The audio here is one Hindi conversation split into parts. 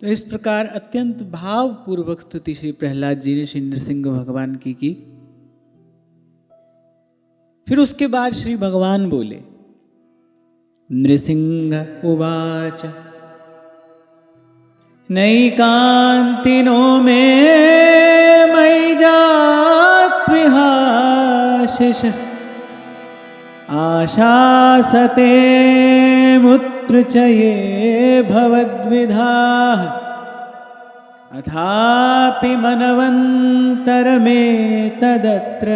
तो इस प्रकार अत्यंत भावपूर्वक स्तुति श्री प्रहलाद जी ने श्री नृसिंह भगवान की। फिर उसके बाद श्री भगवान बोले, नृसिंह उवाच नैकान्तिनो मे मयि जात्विहाशिष आशासते मुत्र च ये भवद्विधाः अथापि मनवन्तरमेतदत्र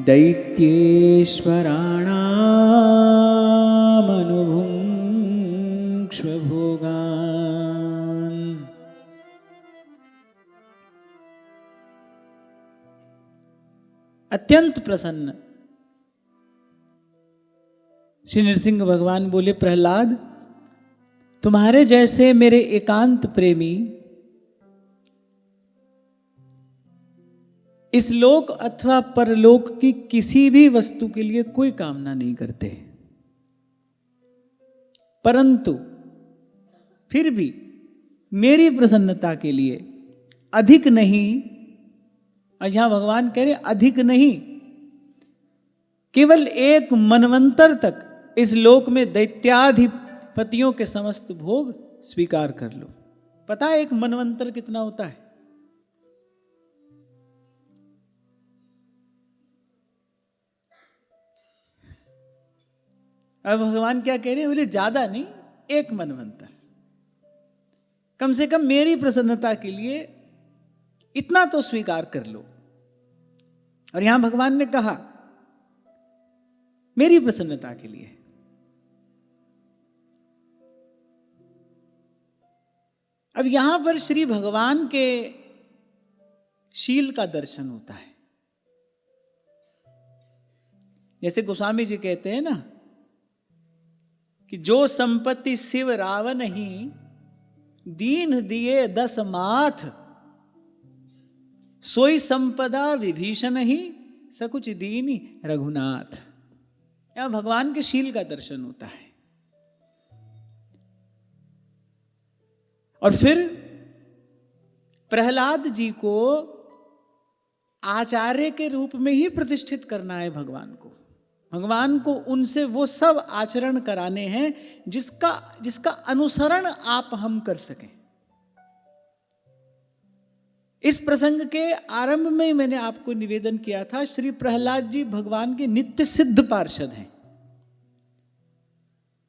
दैत्येश्वराणामनुभुङ्क्ष्व भोगान्। अत्यंत प्रसन्न श्री नृसिंह भगवान बोले, प्रहलाद, तुम्हारे जैसे मेरे एकांत प्रेमी इस लोक अथवा परलोक की किसी भी वस्तु के लिए कोई कामना नहीं करते, परंतु फिर भी मेरी प्रसन्नता के लिए अधिक नहीं, और यहां भगवान कह रहे अधिक नहीं, केवल एक मनवंतर तक इस लोक में दैत्याधिपतियों के समस्त भोग स्वीकार कर लो। पता है एक मनवंतर कितना होता है? अब भगवान क्या कह रहे हैं? बोले ज्यादा नहीं, एक मनवंतर, कम से कम मेरी प्रसन्नता के लिए इतना तो स्वीकार कर लो। और यहां भगवान ने कहा मेरी प्रसन्नता के लिए। अब यहां पर श्री भगवान के शील का दर्शन होता है। जैसे गोस्वामी जी कहते हैं ना कि जो संपत्ति शिव रावण ही दीन दिए 10 माथ, सोई संपदा विभीषण ही सकुच दीनी रघुनाथ। यहां भगवान के शील का दर्शन होता है। और फिर प्रहलाद जी को आचार्य के रूप में ही प्रतिष्ठित करना है भगवान को। भगवान को उनसे वो सब आचरण कराने हैं जिसका अनुसरण आप हम कर सकें। इस प्रसंग के आरंभ में मैंने आपको निवेदन किया था, श्री प्रहलाद जी भगवान के नित्य सिद्ध पार्षद हैं।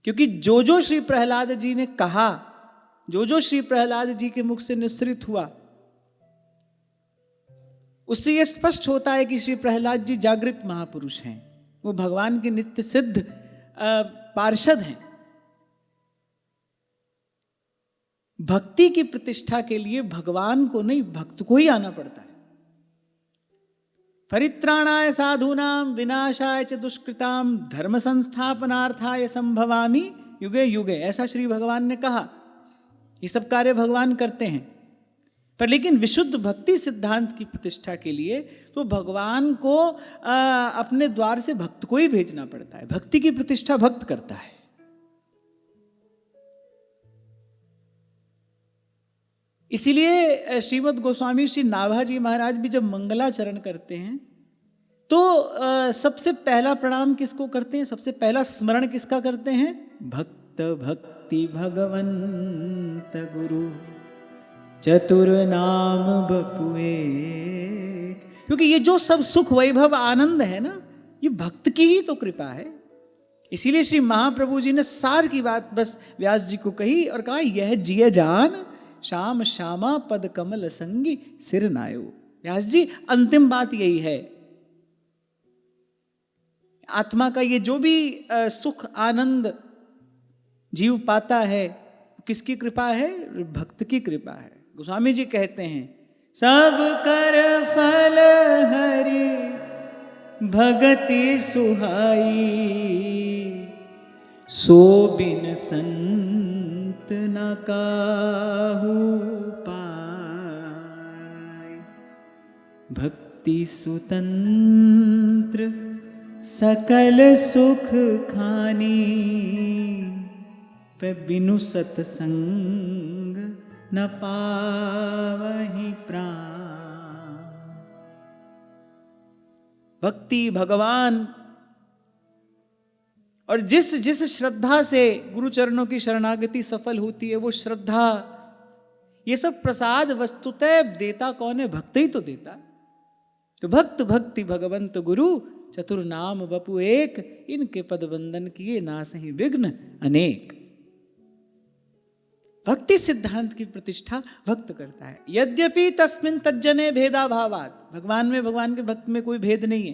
क्योंकि जो जो श्री प्रहलाद जी ने कहा, जो जो श्री प्रहलाद जी के मुख से निस्सृत हुआ, उससे यह स्पष्ट होता है कि श्री प्रहलाद जी जागृत महापुरुष हैं। वो भगवान के नित्य सिद्ध पार्षद हैं। भक्ति की प्रतिष्ठा के लिए भगवान को नहीं, भक्त को ही आना पड़ता है। परित्राणाय साधूनां विनाशाय च दुष्कृतां धर्म संस्थापनार्थाय संभवामि युगे युगे, ऐसा श्री भगवान ने कहा। ये सब कार्य भगवान करते हैं, पर लेकिन विशुद्ध भक्ति सिद्धांत की प्रतिष्ठा के लिए तो भगवान को अपने द्वार से भक्त को ही भेजना पड़ता है। भक्ति की प्रतिष्ठा भक्त करता है। इसीलिए श्रीमद् गोस्वामी श्री नाभाजी महाराज भी जब मंगलाचरण करते हैं तो सबसे पहला प्रणाम किसको करते हैं? सबसे पहला स्मरण किसका करते हैं? भक्त भक्ति भगवंत गुरु चतुर नाम बपुए। क्योंकि ये जो सब सुख वैभव आनंद है ना, ये भक्त की ही तो कृपा है। इसीलिए श्री महाप्रभु जी ने सार की बात बस व्यास जी को कही और कहा, यह जिय जान श्याम श्यामा पद कमल संगी सिर नायो। व्यास जी अंतिम बात यही है। आत्मा का ये जो भी सुख आनंद जीव पाता है, किसकी कृपा है? भक्त की कृपा है। गोस्वामी जी कहते हैं, सब कर फल हरि भगति सुहाई, सो बिन संत न काहू पाय। भक्ति सुतंत्र सकल सुख खानी, पे बिनु सतसंग न पावहि प्राण। भक्ति भगवान और जिस जिस श्रद्धा से गुरु चरणों की शरणागति सफल होती है, वो श्रद्धा, ये सब प्रसाद वस्तुतः देता कौन है? भक्त ही तो देता। तो भक्त भक्ति भगवंत गुरु चतुर नाम बपु एक, इनके पद वंदन किए नासहि विघ्न अनेक। भक्ति सिद्धांत की प्रतिष्ठा भक्त करता है। यद्यपि तस्मिन् तज्जने भेदा भावात्, भगवान में भगवान के भक्त में कोई भेद नहीं है,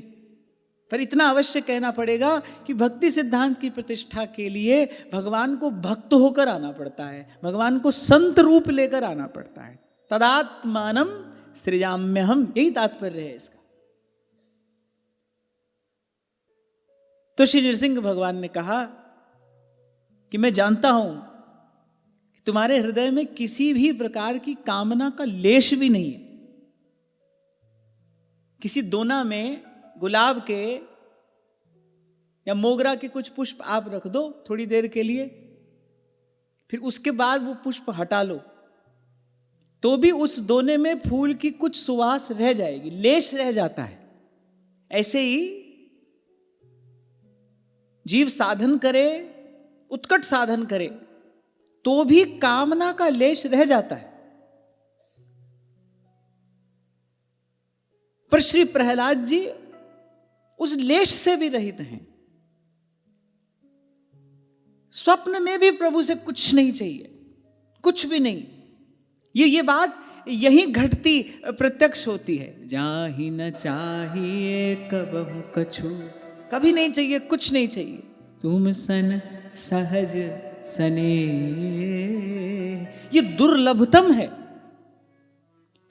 पर इतना अवश्य कहना पड़ेगा कि भक्ति सिद्धांत की प्रतिष्ठा के लिए भगवान को भक्त होकर आना पड़ता है, भगवान को संत रूप लेकर आना पड़ता है। तदात्मानम सृजाम्यहम्, यही तात्पर्य है इसका। तो श्री नृसिंह भगवान ने कहा कि मैं जानता हूं कि तुम्हारे हृदय में किसी भी प्रकार की कामना का लेश भी नहीं है। किसी दोना में गुलाब के या मोगरा के कुछ पुष्प आप रख दो थोड़ी देर के लिए, फिर उसके बाद वो पुष्प हटा लो, तो भी उस दोने में फूल की कुछ सुवास रह जाएगी, लेश रह जाता है। ऐसे ही जीव साधन करे, उत्कट साधन करे, तो भी कामना का लेश रह जाता है। पर श्री प्रहलाद जी उस लेश से भी रहित हैं। स्वप्न में भी प्रभु से कुछ नहीं चाहिए, कुछ भी नहीं। ये बात यही घटती प्रत्यक्ष होती है। जाहि न चाहिए कबहु कछु, कभी नहीं चाहिए, कुछ नहीं चाहिए। तुम सन सहज सने, ये दुर्लभतम है।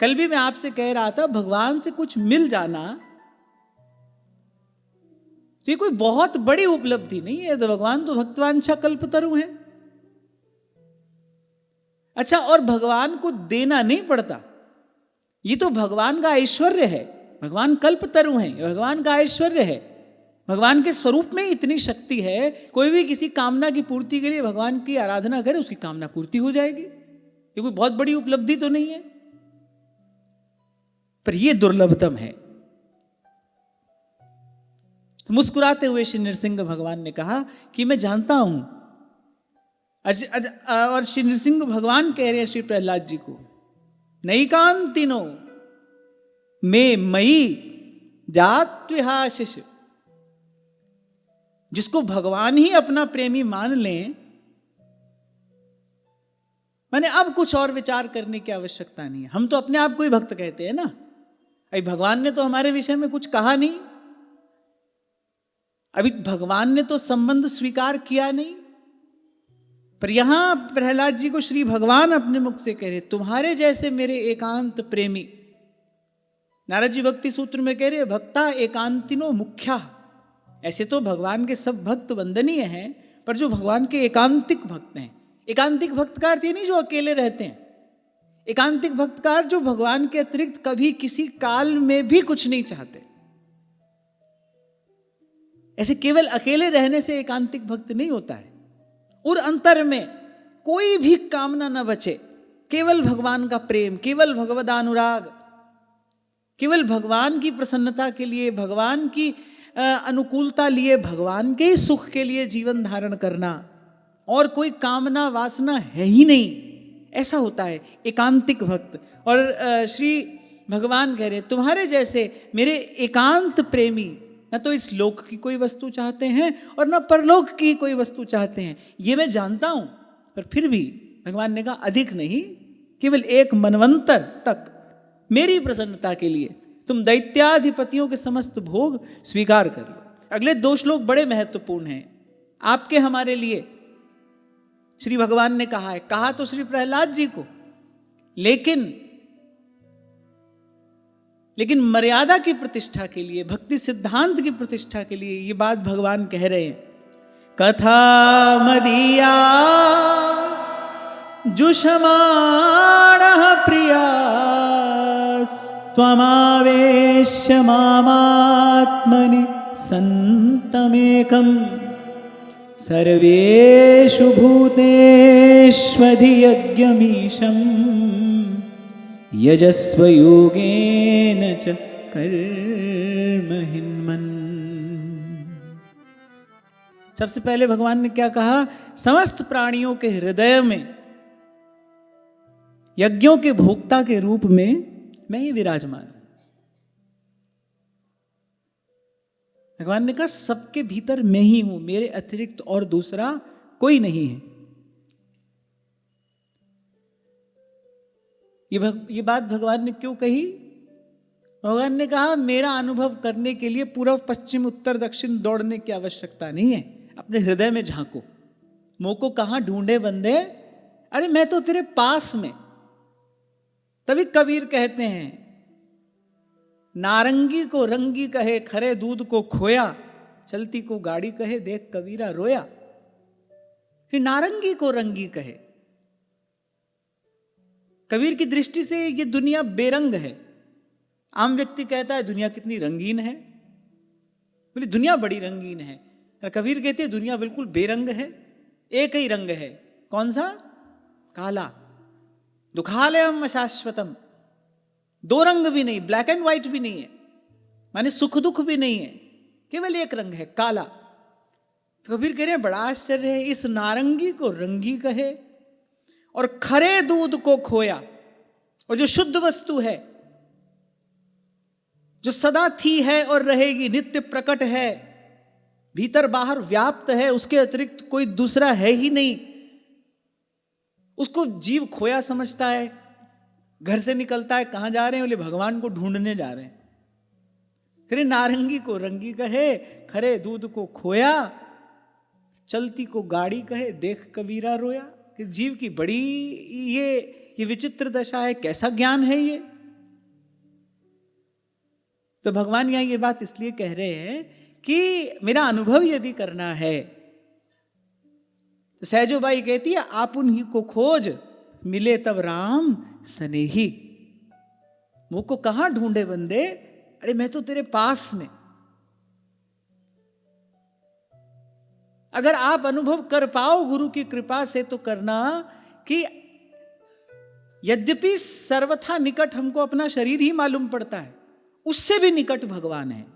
कल भी मैं आपसे कह रहा था, भगवान से कुछ मिल जाना तो ये कोई बहुत बड़ी उपलब्धि नहीं है। तो भगवान तो भक्तवांछा कल्पतरु है। अच्छा, और भगवान को देना नहीं पड़ता, ये तो भगवान का ऐश्वर्य है। भगवान कल्पतरु हैं, भगवान का ऐश्वर्य है। भगवान के स्वरूप में इतनी शक्ति है, कोई भी किसी कामना की पूर्ति के लिए भगवान की आराधना करे, उसकी कामना पूर्ति हो जाएगी। ये कोई बहुत बड़ी उपलब्धि तो नहीं है, पर यह दुर्लभतम है। तो मुस्कुराते हुए श्री नृसिंह भगवान ने कहा कि मैं जानता हूं। और श्री नृसिंह भगवान कह रहे हैं श्री प्रहलाद जी को, नैकांतिनो में मई जात्विहाशिष, जिसको भगवान ही अपना प्रेमी मान लें, माने अब कुछ और विचार करने की आवश्यकता नहीं है। हम तो अपने आप को ही भक्त कहते हैं ना, अभी भगवान ने तो हमारे विषय में कुछ कहा नहीं, अभी भगवान ने तो संबंध स्वीकार किया नहीं, पर यहां प्रहलाद जी को श्री भगवान अपने मुख से कह रहे, तुम्हारे जैसे मेरे एकांत प्रेमी। नारद जी भक्ति सूत्र में कह रहे, भक्ता एकांतिनो मुख्या। ऐसे तो भगवान के सब भक्त वंदनीय हैं, पर जो भगवान के एकांतिक भक्त हैं, एकांतिक भक्त का अर्थ ये नहीं जो अकेले रहते हैं, एकांतिक भक्त का अर्थ जो भगवान के अतिरिक्त कभी किसी काल में भी कुछ नहीं चाहते। ऐसे केवल अकेले रहने से एकांतिक भक्त नहीं होता है। और अंतर में कोई भी कामना न बचे, केवल भगवान का प्रेम, केवल भगवदानुराग, केवल भगवान की प्रसन्नता के लिए, भगवान की अनुकूलता लिए, भगवान के सुख के लिए जीवन धारण करना, और कोई कामना वासना है ही नहीं, ऐसा होता है एकांतिक भक्त। और श्री भगवान कह रहे, तुम्हारे जैसे मेरे एकांत प्रेमी न तो इस लोक की कोई वस्तु चाहते हैं और न परलोक की कोई वस्तु चाहते हैं, ये मैं जानता हूं। पर फिर भी भगवान ने कहा, अधिक नहीं, केवल एक मनवंतर तक मेरी प्रसन्नता के लिए तुम दैत्याधिपतियों के समस्त भोग स्वीकार कर लो। अगले 2 श्लोक बड़े महत्वपूर्ण हैं आपके हमारे लिए। श्री भगवान ने कहा है, कहा तो श्री प्रहलाद जी को, लेकिन मर्यादा की प्रतिष्ठा के लिए, भक्ति सिद्धांत की प्रतिष्ठा के लिए ये बात भगवान कह रहे हैं। कथा मदीया जुषमाणः प्रिया त्वमावेश्य मामात्मनि सन्तमेकं सर्वेषु भूतेष्वधियज्ञमीशं यजस्व योगेन च कर्महिन्मन्। सबसे पहले भगवान ने क्या कहा? समस्त प्राणियों के हृदय में यज्ञों के भोक्ता के रूप में मैं ही विराजमान हूं। भगवान ने कहा सबके भीतर मैं ही हूं, मेरे अतिरिक्त और दूसरा कोई नहीं है। ये बात भगवान ने क्यों कही? भगवान ने कहा मेरा अनुभव करने के लिए पूर्व पश्चिम उत्तर दक्षिण दौड़ने की आवश्यकता नहीं है। अपने हृदय में झांको, मुंह को कहां ढूंढे बंदे, अरे मैं तो तेरे पास में। तभी कबीर कहते हैं नारंगी को रंगी कहे, खरे दूध को खोया, चलती को गाड़ी कहे, देख कबीरा रोया। फिर नारंगी को रंगी कहे, कबीर की दृष्टि से ये दुनिया बेरंग है। आम व्यक्ति कहता है दुनिया कितनी रंगीन है, बोले दुनिया बड़ी रंगीन है। कबीर कहते हैं दुनिया बिल्कुल बेरंग है, एक ही रंग है। कौन सा? काला। दुखालयम अशाश्वतम, दो रंग भी नहीं, ब्लैक एंड व्हाइट भी नहीं है, माने सुख दुख भी नहीं है, केवल एक रंग है, काला। तो कबीर कह रहे हैं बड़ा आश्चर्य है, इस नारंगी को रंगी कहे और खरे दूध को खोया। और जो शुद्ध वस्तु है, जो सदा थी है और रहेगी, नित्य प्रकट है, भीतर बाहर व्याप्त है, उसके अतिरिक्त कोई दूसरा है ही नहीं, उसको जीव खोया समझता है। घर से निकलता है, कहां जा रहे हैं? बोले भगवान को ढूंढने जा रहे हैं। फिर नारंगी को रंगी कहे, खरे दूध को खोया, चलती को गाड़ी कहे, देख कबीरा रोया। कि जीव की बड़ी ये विचित्र दशा है, कैसा ज्ञान है ये। तो भगवान यहां ये बात इसलिए कह रहे हैं कि मेरा अनुभव यदि करना है तो सहजोबाई कहती है आप उन्हीं को खोज, मिले तब राम सनेही। मुंह को कहां ढूंढे बंदे, अरे मैं तो तेरे पास में। अगर आप अनुभव कर पाओ गुरु की कृपा से तो करना कि यद्यपि सर्वथा निकट हमको अपना शरीर ही मालूम पड़ता है, उससे भी निकट भगवान है,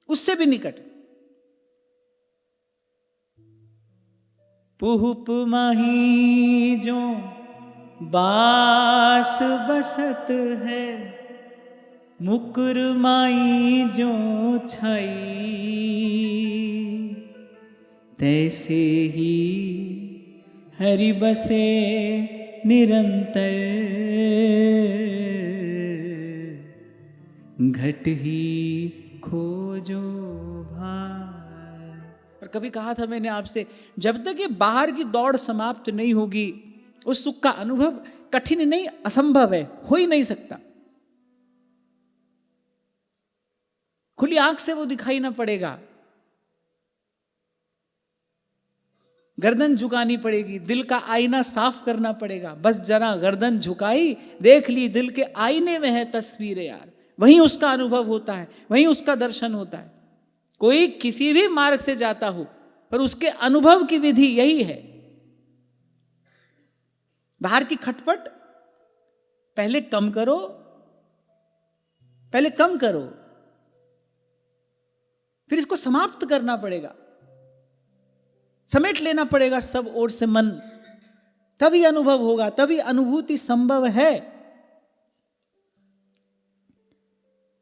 उससे भी निकट। पुहुप माही जो बास बसत है, मुकुर माई जो छाई, तैसे ही हरि बसे निरंतर, घट ही खोजो भाई। और कभी कहा था मैंने आपसे, जब तक ये बाहर की दौड़ समाप्त नहीं होगी उस सुख का अनुभव कठिन नहीं, असंभव है, हो ही नहीं सकता। खुली आंख से वो दिखाई ना पड़ेगा, गर्दन झुकानी पड़ेगी, दिल का आईना साफ करना पड़ेगा। बस जरा गर्दन झुकाई, देख ली दिल के आईने में है तस्वीर यार, वहीं उसका अनुभव होता है, वहीं उसका दर्शन होता है। कोई किसी भी मार्ग से जाता हो पर उसके अनुभव की विधि यही है। बाहर की खटपट पहले कम करो, पहले कम करो, फिर इसको समाप्त करना पड़ेगा, समेट लेना पड़ेगा सब ओर से मन, तभी अनुभव होगा, तभी अनुभूति संभव है।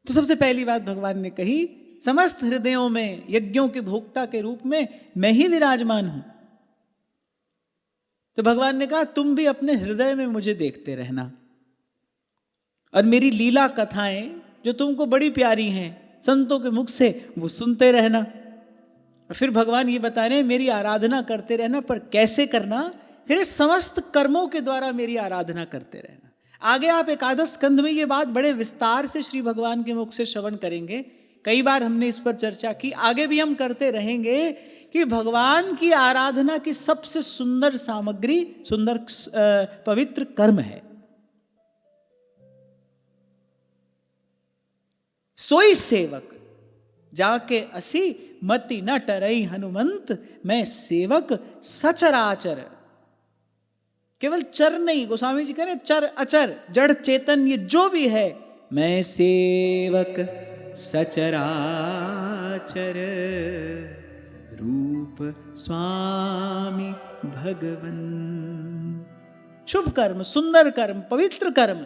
तो सबसे पहली बात भगवान ने कही, समस्त हृदयों में यज्ञों के भोक्ता के रूप में मैं ही विराजमान हूं। तो भगवान ने कहा तुम भी अपने हृदय में मुझे देखते रहना, और मेरी लीला कथाएं जो तुमको बड़ी प्यारी हैं संतों के मुख से, वो सुनते रहना। फिर भगवान ये बता रहे हैं मेरी आराधना करते रहना, पर कैसे करना? फिर समस्त कर्मों के द्वारा मेरी आराधना करते रहना। आगे आप एकादश स्कंध में ये बात बड़े विस्तार से श्री भगवान के मुख से श्रवण करेंगे। कई बार हमने इस पर चर्चा की, आगे भी हम करते रहेंगे कि भगवान की आराधना की सबसे सुंदर सामग्री, सुंदर पवित्र कर्म है। सोई सेवक जाके असी मति न टरई हनुमंत, मैं सेवक सचराचर। केवल चर नहीं, गोस्वामी जी कह रहे चर अचर जड़ चेतन ये जो भी है, मैं सेवक सचराचर, रूप स्वामी भगवन। शुभ कर्म, सुंदर कर्म, पवित्र कर्म,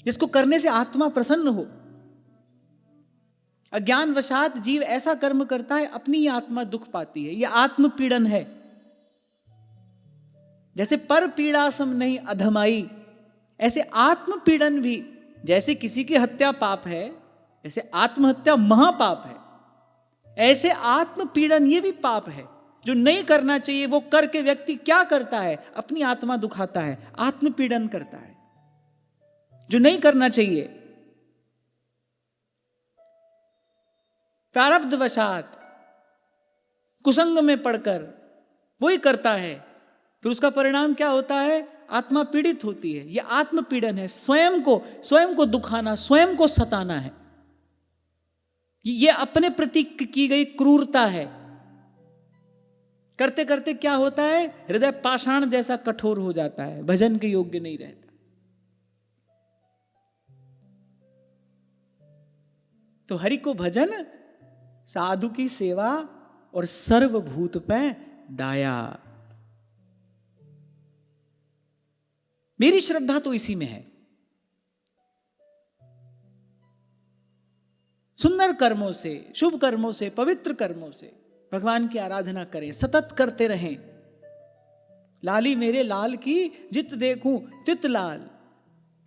जिसको करने से आत्मा प्रसन्न हो। अज्ञानवशात जीव ऐसा कर्म करता है, अपनी ही आत्मा दुख पाती है, यह आत्मपीड़न है। जैसे पर पीड़ा सम नहीं अधमाई, ऐसे आत्मपीड़न भी, जैसे किसी की हत्या पाप है, ऐसे आत्महत्या महापाप है, ऐसे आत्मपीड़न ये भी पाप है। जो नहीं करना चाहिए वो करके व्यक्ति क्या करता है, अपनी आत्मा दुखाता है, आत्मपीड़न करता है, जो नहीं करना चाहिए। प्रारब्धवशात कुसंग में पड़कर वही करता है, फिर उसका परिणाम क्या होता है, आत्मा पीड़ित होती है। यह आत्मपीड़न है, स्वयं को दुखाना, स्वयं को सताना है। यह अपने प्रति की गई क्रूरता है। करते करते क्या होता है, हृदय पाषाण जैसा कठोर हो जाता है, भजन के योग्य नहीं रहता। तो हरि को भजन, साधु की सेवा और सर्वभूत पे दाया। मेरी श्रद्धा तो इसी में है। सुंदर कर्मों से, शुभ कर्मों से, पवित्र कर्मों से भगवान की आराधना करें, सतत करते रहें। लाली मेरे लाल की जित देखूं तित लाल।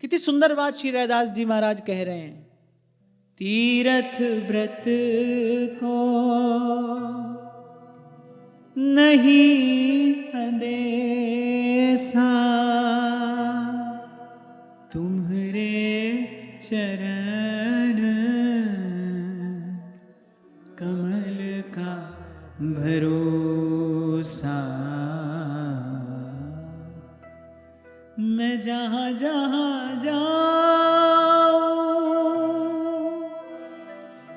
कितनी सुंदर बात श्री रैदास जी महाराज कह रहे हैं। तीरथ व्रत को नहीं अंदेशा, तुम्हारे चरण कमल का भरोसा। मैं जहां जहां जाऊं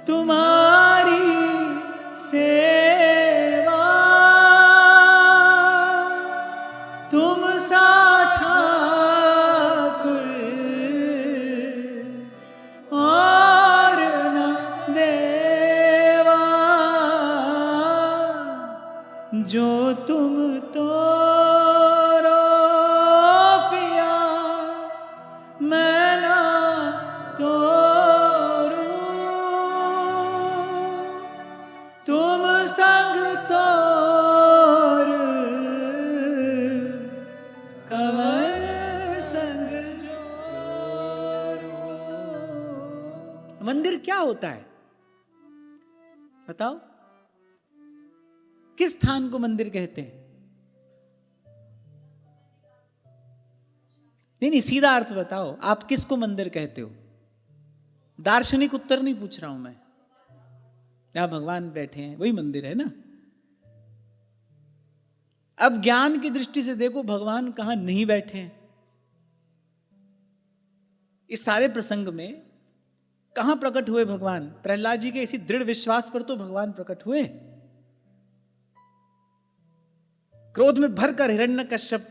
तुम्हारी सेवा, तुम सा ठाकुर और न देवा, जो तुम तो पिया मैं ना तोरू, तुम संग तोर कमल संग जोरू। मंदिर क्या होता है बताओ? किस स्थान को मंदिर कहते हैं? नहीं, सीधा अर्थ बताओ, आप किसको मंदिर कहते हो? दार्शनिक उत्तर नहीं पूछ रहा हूं मैं। जहां भगवान बैठे हैं वही मंदिर है ना। अब ज्ञान की दृष्टि से देखो, भगवान कहां नहीं बैठे हैं। इस सारे प्रसंग में कहां प्रकट हुए भगवान? प्रहलाद जी के इसी दृढ़ विश्वास पर तो भगवान प्रकट हुए। क्रोध में भरकर हिरण्यकश्यप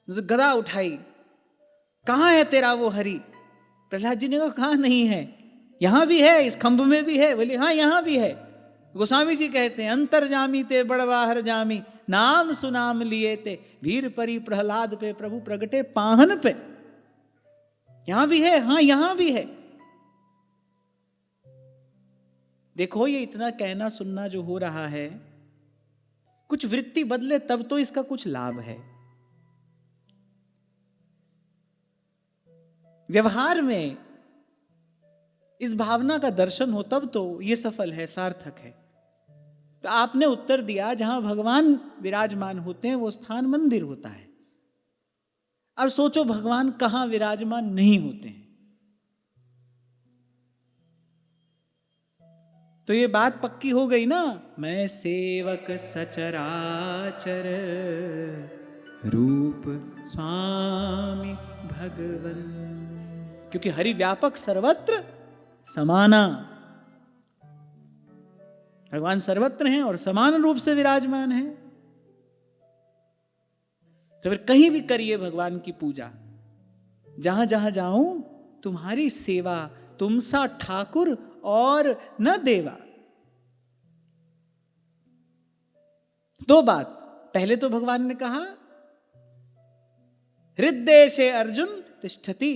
गदा उठाई, कहां है तेरा वो हरि? प्रहलाद जी ने कहा कहां नहीं है, यहां भी है, इस खंभ में भी है। बोले हाँ यहां भी है। गोस्वामी जी कहते हैं अंतर्जामी ते बड़वाहर जामी, नाम सुनाम लिए ते भीर परी प्रहलाद पे प्रभु प्रगटे पाहन पे। यहां भी है, हाँ यहां भी है। देखो ये इतना कहना सुनना जो हो रहा है, कुछ वृत्ति बदले तब तो इसका कुछ लाभ है। व्यवहार में इस भावना का दर्शन हो तब तो ये सफल है, सार्थक है। तो आपने उत्तर दिया जहां भगवान विराजमान होते हैं वो स्थान मंदिर होता है। अब सोचो भगवान कहां विराजमान नहीं होते हैं, तो ये बात पक्की हो गई ना। मैं सेवक सचराचर, रूप स्वामी भगवन। क्योंकि हरि व्यापक सर्वत्र समाना। भगवान सर्वत्र हैं और समान रूप से विराजमान हैं। तो फिर कहीं भी करिए भगवान की पूजा, जहां जहां जाऊं तुम्हारी सेवा, तुम सा ठाकुर और न देवा। दो बात, पहले तो भगवान ने कहा हृदय अर्जुन तिष्ठति,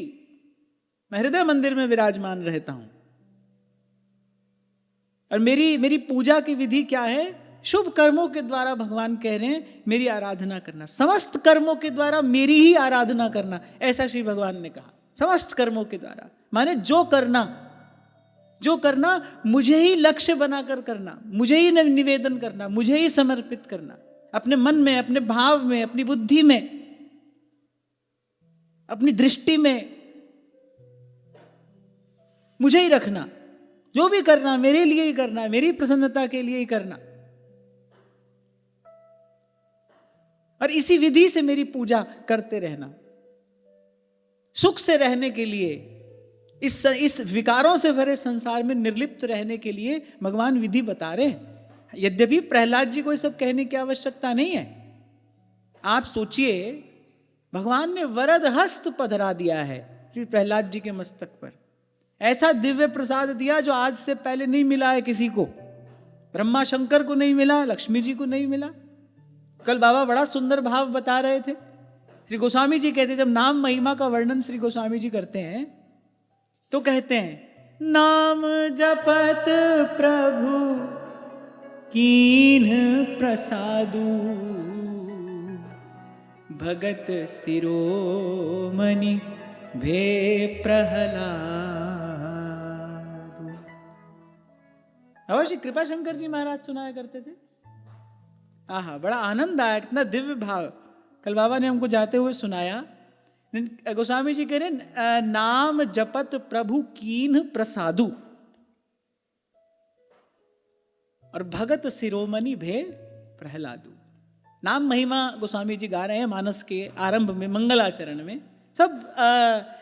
मैं हृदय मंदिर में विराजमान रहता हूं। और मेरी पूजा की विधि क्या है? शुभ कर्मों के द्वारा भगवान कह रहे हैं मेरी आराधना करना, समस्त कर्मों के द्वारा मेरी ही आराधना करना, ऐसा श्री भगवान ने कहा। समस्त कर्मों के द्वारा माने जो करना मुझे ही लक्ष्य बनाकर करना, मुझे ही निवेदन करना, मुझे ही समर्पित करना, अपने मन में, अपने भाव में, अपनी बुद्धि में, अपनी दृष्टि में मुझे ही रखना। जो भी करना मेरे लिए ही करना, मेरी प्रसन्नता के लिए ही करना। और इसी विधि से मेरी पूजा करते रहना। सुख से रहने के लिए, इस विकारों से भरे संसार में निर्लिप्त रहने के लिए भगवान विधि बता रहे हैं। यद्यपि प्रहलाद जी को ये सब कहने की आवश्यकता नहीं है। आप सोचिए, भगवान ने वरद हस्त पधरा दिया है श्री प्रहलाद जी के मस्तक पर। ऐसा दिव्य प्रसाद दिया जो आज से पहले नहीं मिला है किसी को। ब्रह्मा शंकर को नहीं मिला, लक्ष्मी जी को नहीं मिला। कल बाबा बड़ा सुंदर भाव बता रहे थे। श्री गोस्वामी जी कहते, जब नाम महिमा का वर्णन श्री गोस्वामी जी करते हैं तो कहते हैं, नाम जपत प्रभु कीन प्रसादु, भगत शिरोमणि भे प्रहलाद। अवश्य कृपा शंकर जी महाराज सुनाया करते थे। आहा, बड़ा आनंद आया, कितना दिव्य भाव कल बाबा ने हमको जाते हुए सुनाया। गोस्वामी जी कह रहे, नाम जपत प्रभु कीन प्रसादु और भगत शिरोमणि भे प्रहलादु। नाम महिमा गोस्वामी जी गा रहे हैं मानस के आरंभ में, मंगलाचरण में। सब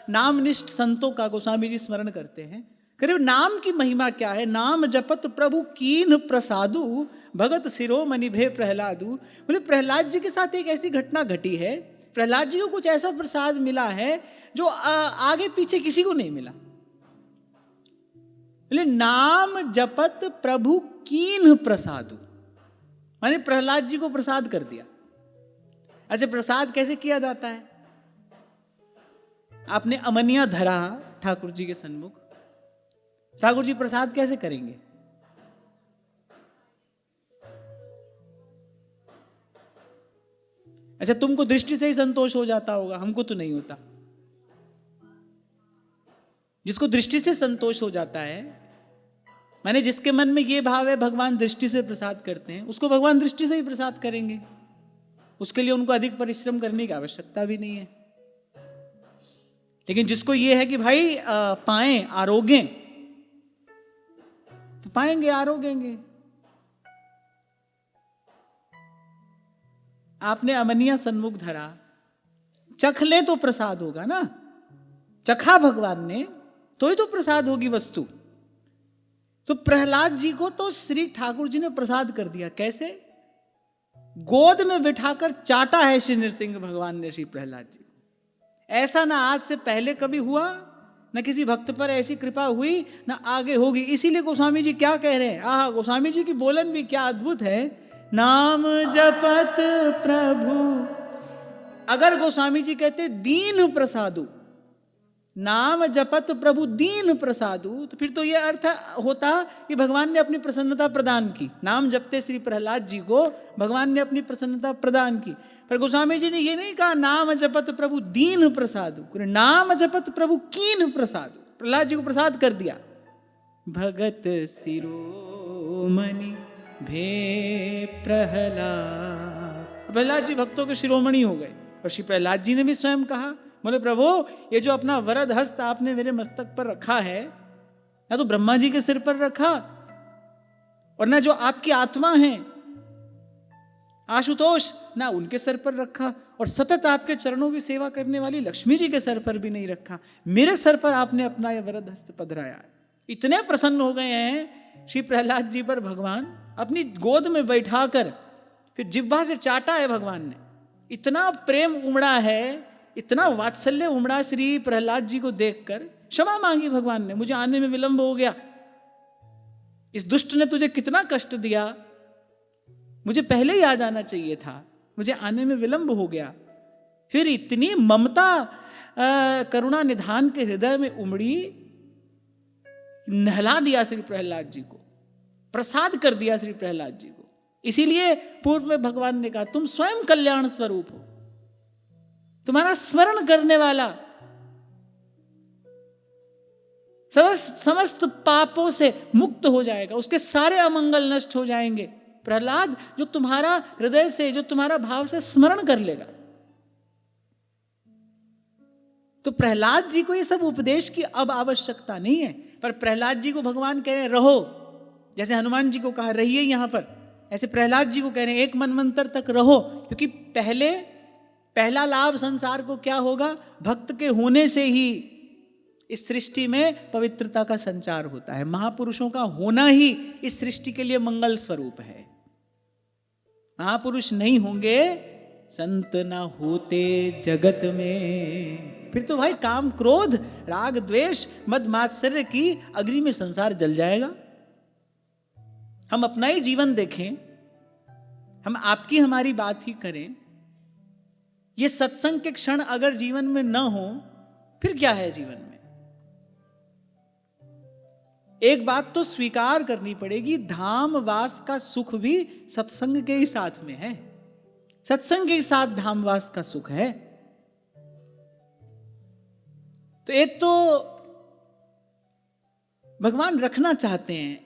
नामनिष्ठ संतों का गोस्वामी जी स्मरण करते हैं। करीब नाम की महिमा क्या है? नाम जपत प्रभु कीन प्रसादु, भगत शिरोमणि भे प्रहलादु। बोले प्रहलाद जी के साथ एक ऐसी घटना घटी है, प्रहलाद जी को कुछ ऐसा प्रसाद मिला है जो आगे पीछे किसी को नहीं मिला। बोले नाम जपत प्रभु कीन प्रसादु, माने प्रहलाद जी को प्रसाद कर दिया। अच्छा, प्रसाद कैसे किया जाता है? आपने अमनिया धरा ठाकुर जी के सन्मुख, ठाकुर जी प्रसाद कैसे करेंगे? अच्छा, तुमको दृष्टि से ही संतोष हो जाता होगा, हमको तो नहीं होता। जिसको दृष्टि से संतोष हो जाता है, माने जिसके मन में ये भाव है भगवान दृष्टि से प्रसाद करते हैं, उसको भगवान दृष्टि से ही प्रसाद करेंगे। उसके लिए उनको अधिक परिश्रम करने की आवश्यकता भी नहीं है। लेकिन जिसको ये है कि भाई पाएं आरोग्य, तो पाएंगे आरोगेंगे। आपने अमनिया सन्मुख धरा, चख ले तो प्रसाद होगा ना। चखा भगवान ने तो ही तो प्रसाद होगी वस्तु। तो प्रहलाद जी को तो श्री ठाकुर जी ने प्रसाद कर दिया। कैसे? गोद में बिठाकर चाटा है श्री नृसिंह भगवान ने श्री प्रहलाद जी। ऐसा ना आज से पहले कभी हुआ, न किसी भक्त पर ऐसी कृपा हुई, न आगे होगी। इसीलिए गोस्वामी जी क्या कह रहे हैं? आहा, गोस्वामी जी की बोलन भी क्या अद्भुत है। नाम जपत प्रभु, अगर गोस्वामी जी कहते दीन प्रसादु, नाम जपत प्रभु दीन प्रसादु, तो फिर तो यह अर्थ होता कि भगवान ने अपनी प्रसन्नता प्रदान की। नाम जपते श्री प्रहलाद जी को भगवान ने अपनी प्रसन्नता प्रदान की। पर गोस्वामी जी ने यह नहीं कहा नाम जपत प्रभु दीन प्रसादु, नाम जपत प्रभु कीन प्रसादु। प्रहलाद जी को प्रसाद कर दिया। भगत शिरोमणि भे प्रहलाद, प्रहलाद जी भक्तों के शिरोमणि हो गए। और श्री प्रहलाद जी ने भी स्वयं कहा, बोले प्रभु ये जो अपना वरद हस्त आपने मेरे मस्तक पर रखा है, ना तो ब्रह्मा जी के सिर पर रखा और ना जो आपकी आत्मा है आशुतोष, ना उनके सर पर रखा, और सतत आपके चरणों की सेवा करने वाली लक्ष्मी जी के सर पर भी नहीं रखा, मेरे सर पर आपने अपना यह वरद हस्त पधराया। इतने प्रसन्न हो गए हैं श्री प्रहलाद जी पर भगवान अपनी गोद में बैठाकर फिर जिह्वा से चाटा है भगवान ने। इतना प्रेम उमड़ा है, इतना वात्सल्य उमड़ा श्री प्रहलाद जी को देखकर। क्षमा मांगी भगवान ने, मुझे आने में विलंब हो गया, इस दुष्ट ने तुझे कितना कष्ट दिया, मुझे पहले ही आ जाना चाहिए था, मुझे आने में विलंब हो गया। फिर इतनी ममता करुणा निधान के हृदय में उमड़ी, नहला दिया श्री प्रहलाद जी को, प्रसाद कर दिया श्री प्रहलाद जी को। इसीलिए पूर्व में भगवान ने कहा तुम स्वयं कल्याण स्वरूप हो, तुम्हारा स्मरण करने वाला समस्त पापों से मुक्त हो जाएगा, उसके सारे अमंगल नष्ट हो जाएंगे। प्रहलाद जो तुम्हारा हृदय से, जो तुम्हारा भाव से स्मरण कर लेगा। तो प्रहलाद जी को ये सब उपदेश की अब आवश्यकता नहीं है, पर प्रहलाद जी को भगवान कह रहे हैं रहो, जैसे हनुमान जी को कहा रहिए यहां पर, ऐसे प्रहलाद जी को कह रहे हैं एक मनवंतर तक रहो। क्योंकि पहला लाभ संसार को क्या होगा, भक्त के होने से ही इस सृष्टि में पवित्रता का संचार होता है। महापुरुषों का होना ही इस सृष्टि के लिए मंगल स्वरूप है। महापुरुष नहीं होंगे, संत ना होते जगत में, फिर तो भाई काम क्रोध राग द्वेष मद मात्सर्य की अग्नि में संसार जल जाएगा। हम अपना ही जीवन देखें, हम आपकी हमारी बात ही करें, ये सत्संग के क्षण अगर जीवन में न हो फिर क्या है जीवन में। एक बात तो स्वीकार करनी पड़ेगी, धाम वास का सुख भी सत्संग के ही साथ में है, सत्संग के साथ धामवास का सुख है। तो एक तो भगवान रखना चाहते हैं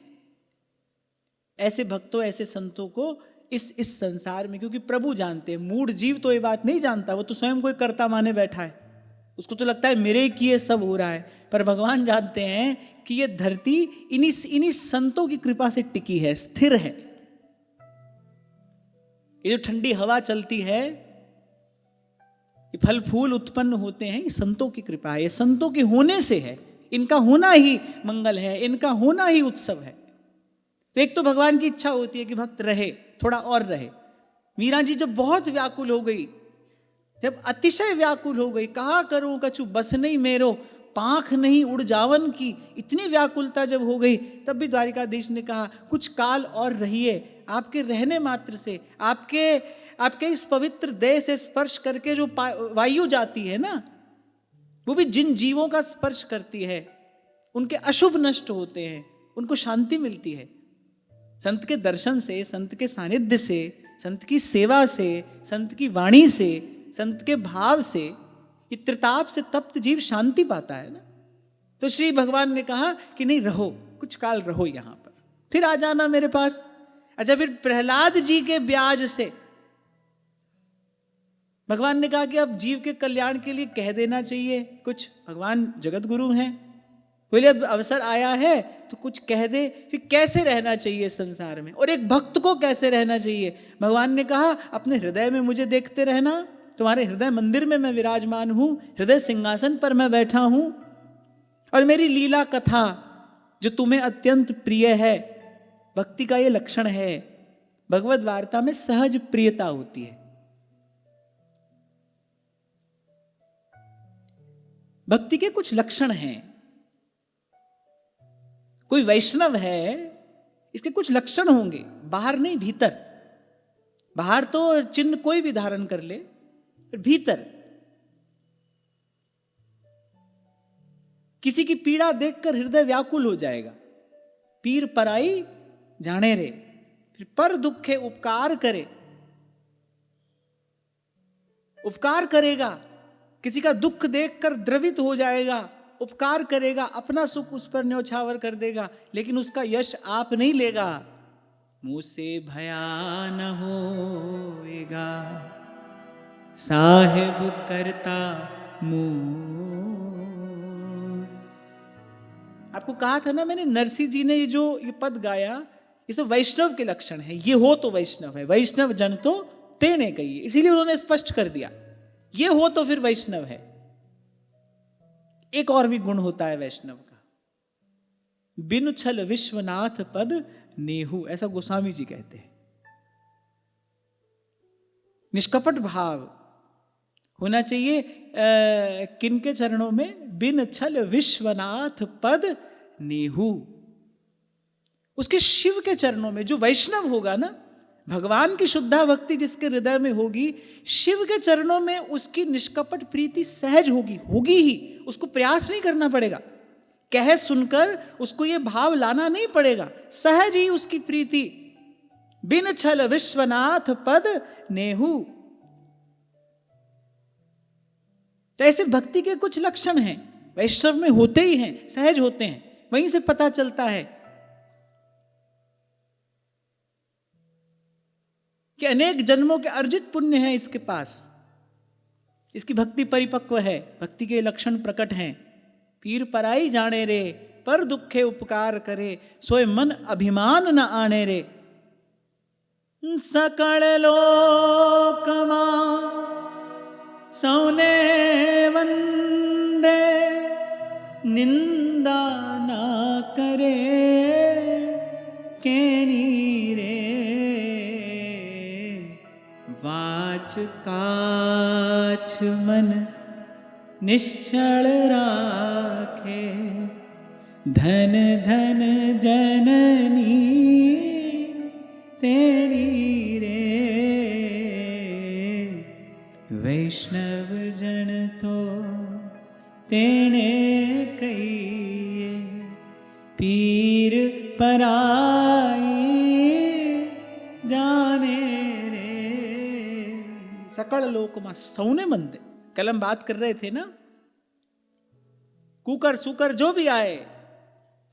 ऐसे भक्तों, ऐसे संतों को इस संसार में, क्योंकि प्रभु जानते हैं, मूढ़ जीव तो ये बात नहीं जानता, वो तो स्वयं कोई कर्ता माने बैठा है, उसको तो लगता है मेरे ही किए सब हो रहा है। पर भगवान जानते हैं कि ये धरती इन्हीं संतों की कृपा से टिकी है, स्थिर है। ये जो ठंडी हवा चलती है, ये फल फूल उत्पन्न होते हैं, ये संतों की कृपा है, ये संतों के होने से है, इनका होना ही मंगल है, इनका होना ही उत्सव है। तो एक तो भगवान की इच्छा होती है कि भक्त रहे, थोड़ा और रहे। मीरा जी जब बहुत व्याकुल हो गई, जब अतिशय व्याकुल हो गई, कहा करूं कछु बस नहीं मेरो, पांख नहीं उड़ जावन की, इतनी व्याकुलता जब हो गई, तब भी द्वारिकाधीश ने कहा कुछ काल और रहिए, आपके रहने मात्र से, आपके इस पवित्र देह से स्पर्श करके जो वायु जाती है ना, वो भी जिन जीवों का स्पर्श करती है उनके अशुभ नष्ट होते हैं, उनको शांति मिलती है। संत के दर्शन से, संत के सानिध्य से, संत की सेवा से, संत की वाणी से, संत के भाव से, ये त्रिताप से तप्त जीव शांति पाता है ना। तो श्री भगवान ने कहा कि नहीं रहो, कुछ काल रहो यहां पर, फिर आ जाना मेरे पास। अच्छा, फिर प्रहलाद जी के ब्याज से भगवान ने कहा कि अब जीव के कल्याण के लिए कह देना चाहिए कुछ, भगवान जगत गुरु हैं, बोले अब अवसर आया है तो कुछ कह दे कि कैसे रहना चाहिए संसार में, और एक भक्त को कैसे रहना चाहिए। भगवान ने कहा अपने हृदय में मुझे देखते रहना, तुम्हारे हृदय मंदिर में मैं विराजमान हूं, हृदय सिंहासन पर मैं बैठा हूं, और मेरी लीला कथा जो तुम्हें अत्यंत प्रिय है। भक्ति का ये लक्षण है, भगवद वार्ता में सहज प्रियता होती है। भक्ति के कुछ लक्षण हैं, कोई वैष्णव है, इसके कुछ लक्षण होंगे, बाहर नहीं भीतर। बाहर तो चिन्ह कोई भी धारण कर ले, भीतर किसी की पीड़ा देखकर हृदय व्याकुल हो जाएगा, पीर पराई जाने रे, फिर पर दुखे उपकार करे, उपकार करेगा, किसी का दुख देखकर द्रवित हो जाएगा, उपकार करेगा, अपना सुख उस पर न्योछावर कर देगा, लेकिन उसका यश आप नहीं लेगा। मुझसे भया न होएगा साहेब करता मुँह। आपको कहा था ना मैंने, नरसिंह जी ने ये पद गाया, ये सब वैष्णव के लक्षण है। ये हो तो वैष्णव है, वैष्णव जन तो तेने कहिए, इसीलिए उन्होंने स्पष्ट कर दिया, ये हो तो फिर वैष्णव है। एक और भी गुण होता है वैष्णव का, बिनु छल विश्वनाथ पद नेहु, ऐसा गोस्वामी जी कहते हैं। निष्कपट भाव होना चाहिए किनके चरणों में? बिन छल विश्वनाथ पद नेहु, उसके शिव के चरणों में। जो वैष्णव होगा ना, भगवान की शुद्धा भक्ति जिसके हृदय में होगी, शिव के चरणों में उसकी निष्कपट प्रीति सहज होगी ही। उसको प्रयास नहीं करना पड़ेगा, कह सुनकर उसको ये भाव लाना नहीं पड़ेगा, सहज ही उसकी प्रीति। बिन छल विश्वनाथ पद नेहु। तो ऐसे भक्ति के कुछ लक्षण हैं, वैष्णव में होते ही हैं, सहज होते हैं, वहीं से पता चलता है कि अनेक जन्मों के अर्जित पुण्य हैं इसके पास, इसकी भक्ति परिपक्व है, भक्ति के लक्षण प्रकट हैं। पीर पराई जाने रे, पर दुखे उपकार करे, सोए मन अभिमान न आने रे। सकल लोकमा सौने वंदे, निंदा ना करे केनी रे। वाच काछ मन निश्चल राखे, धन धन जननी तेरी रे। वैष्णव जन तो तेने कहिए, पीर पराई जाने रे। सकल लोक में सौने मंदे, कल हम बात कर रहे थे ना, कुकर सुकर जो भी आए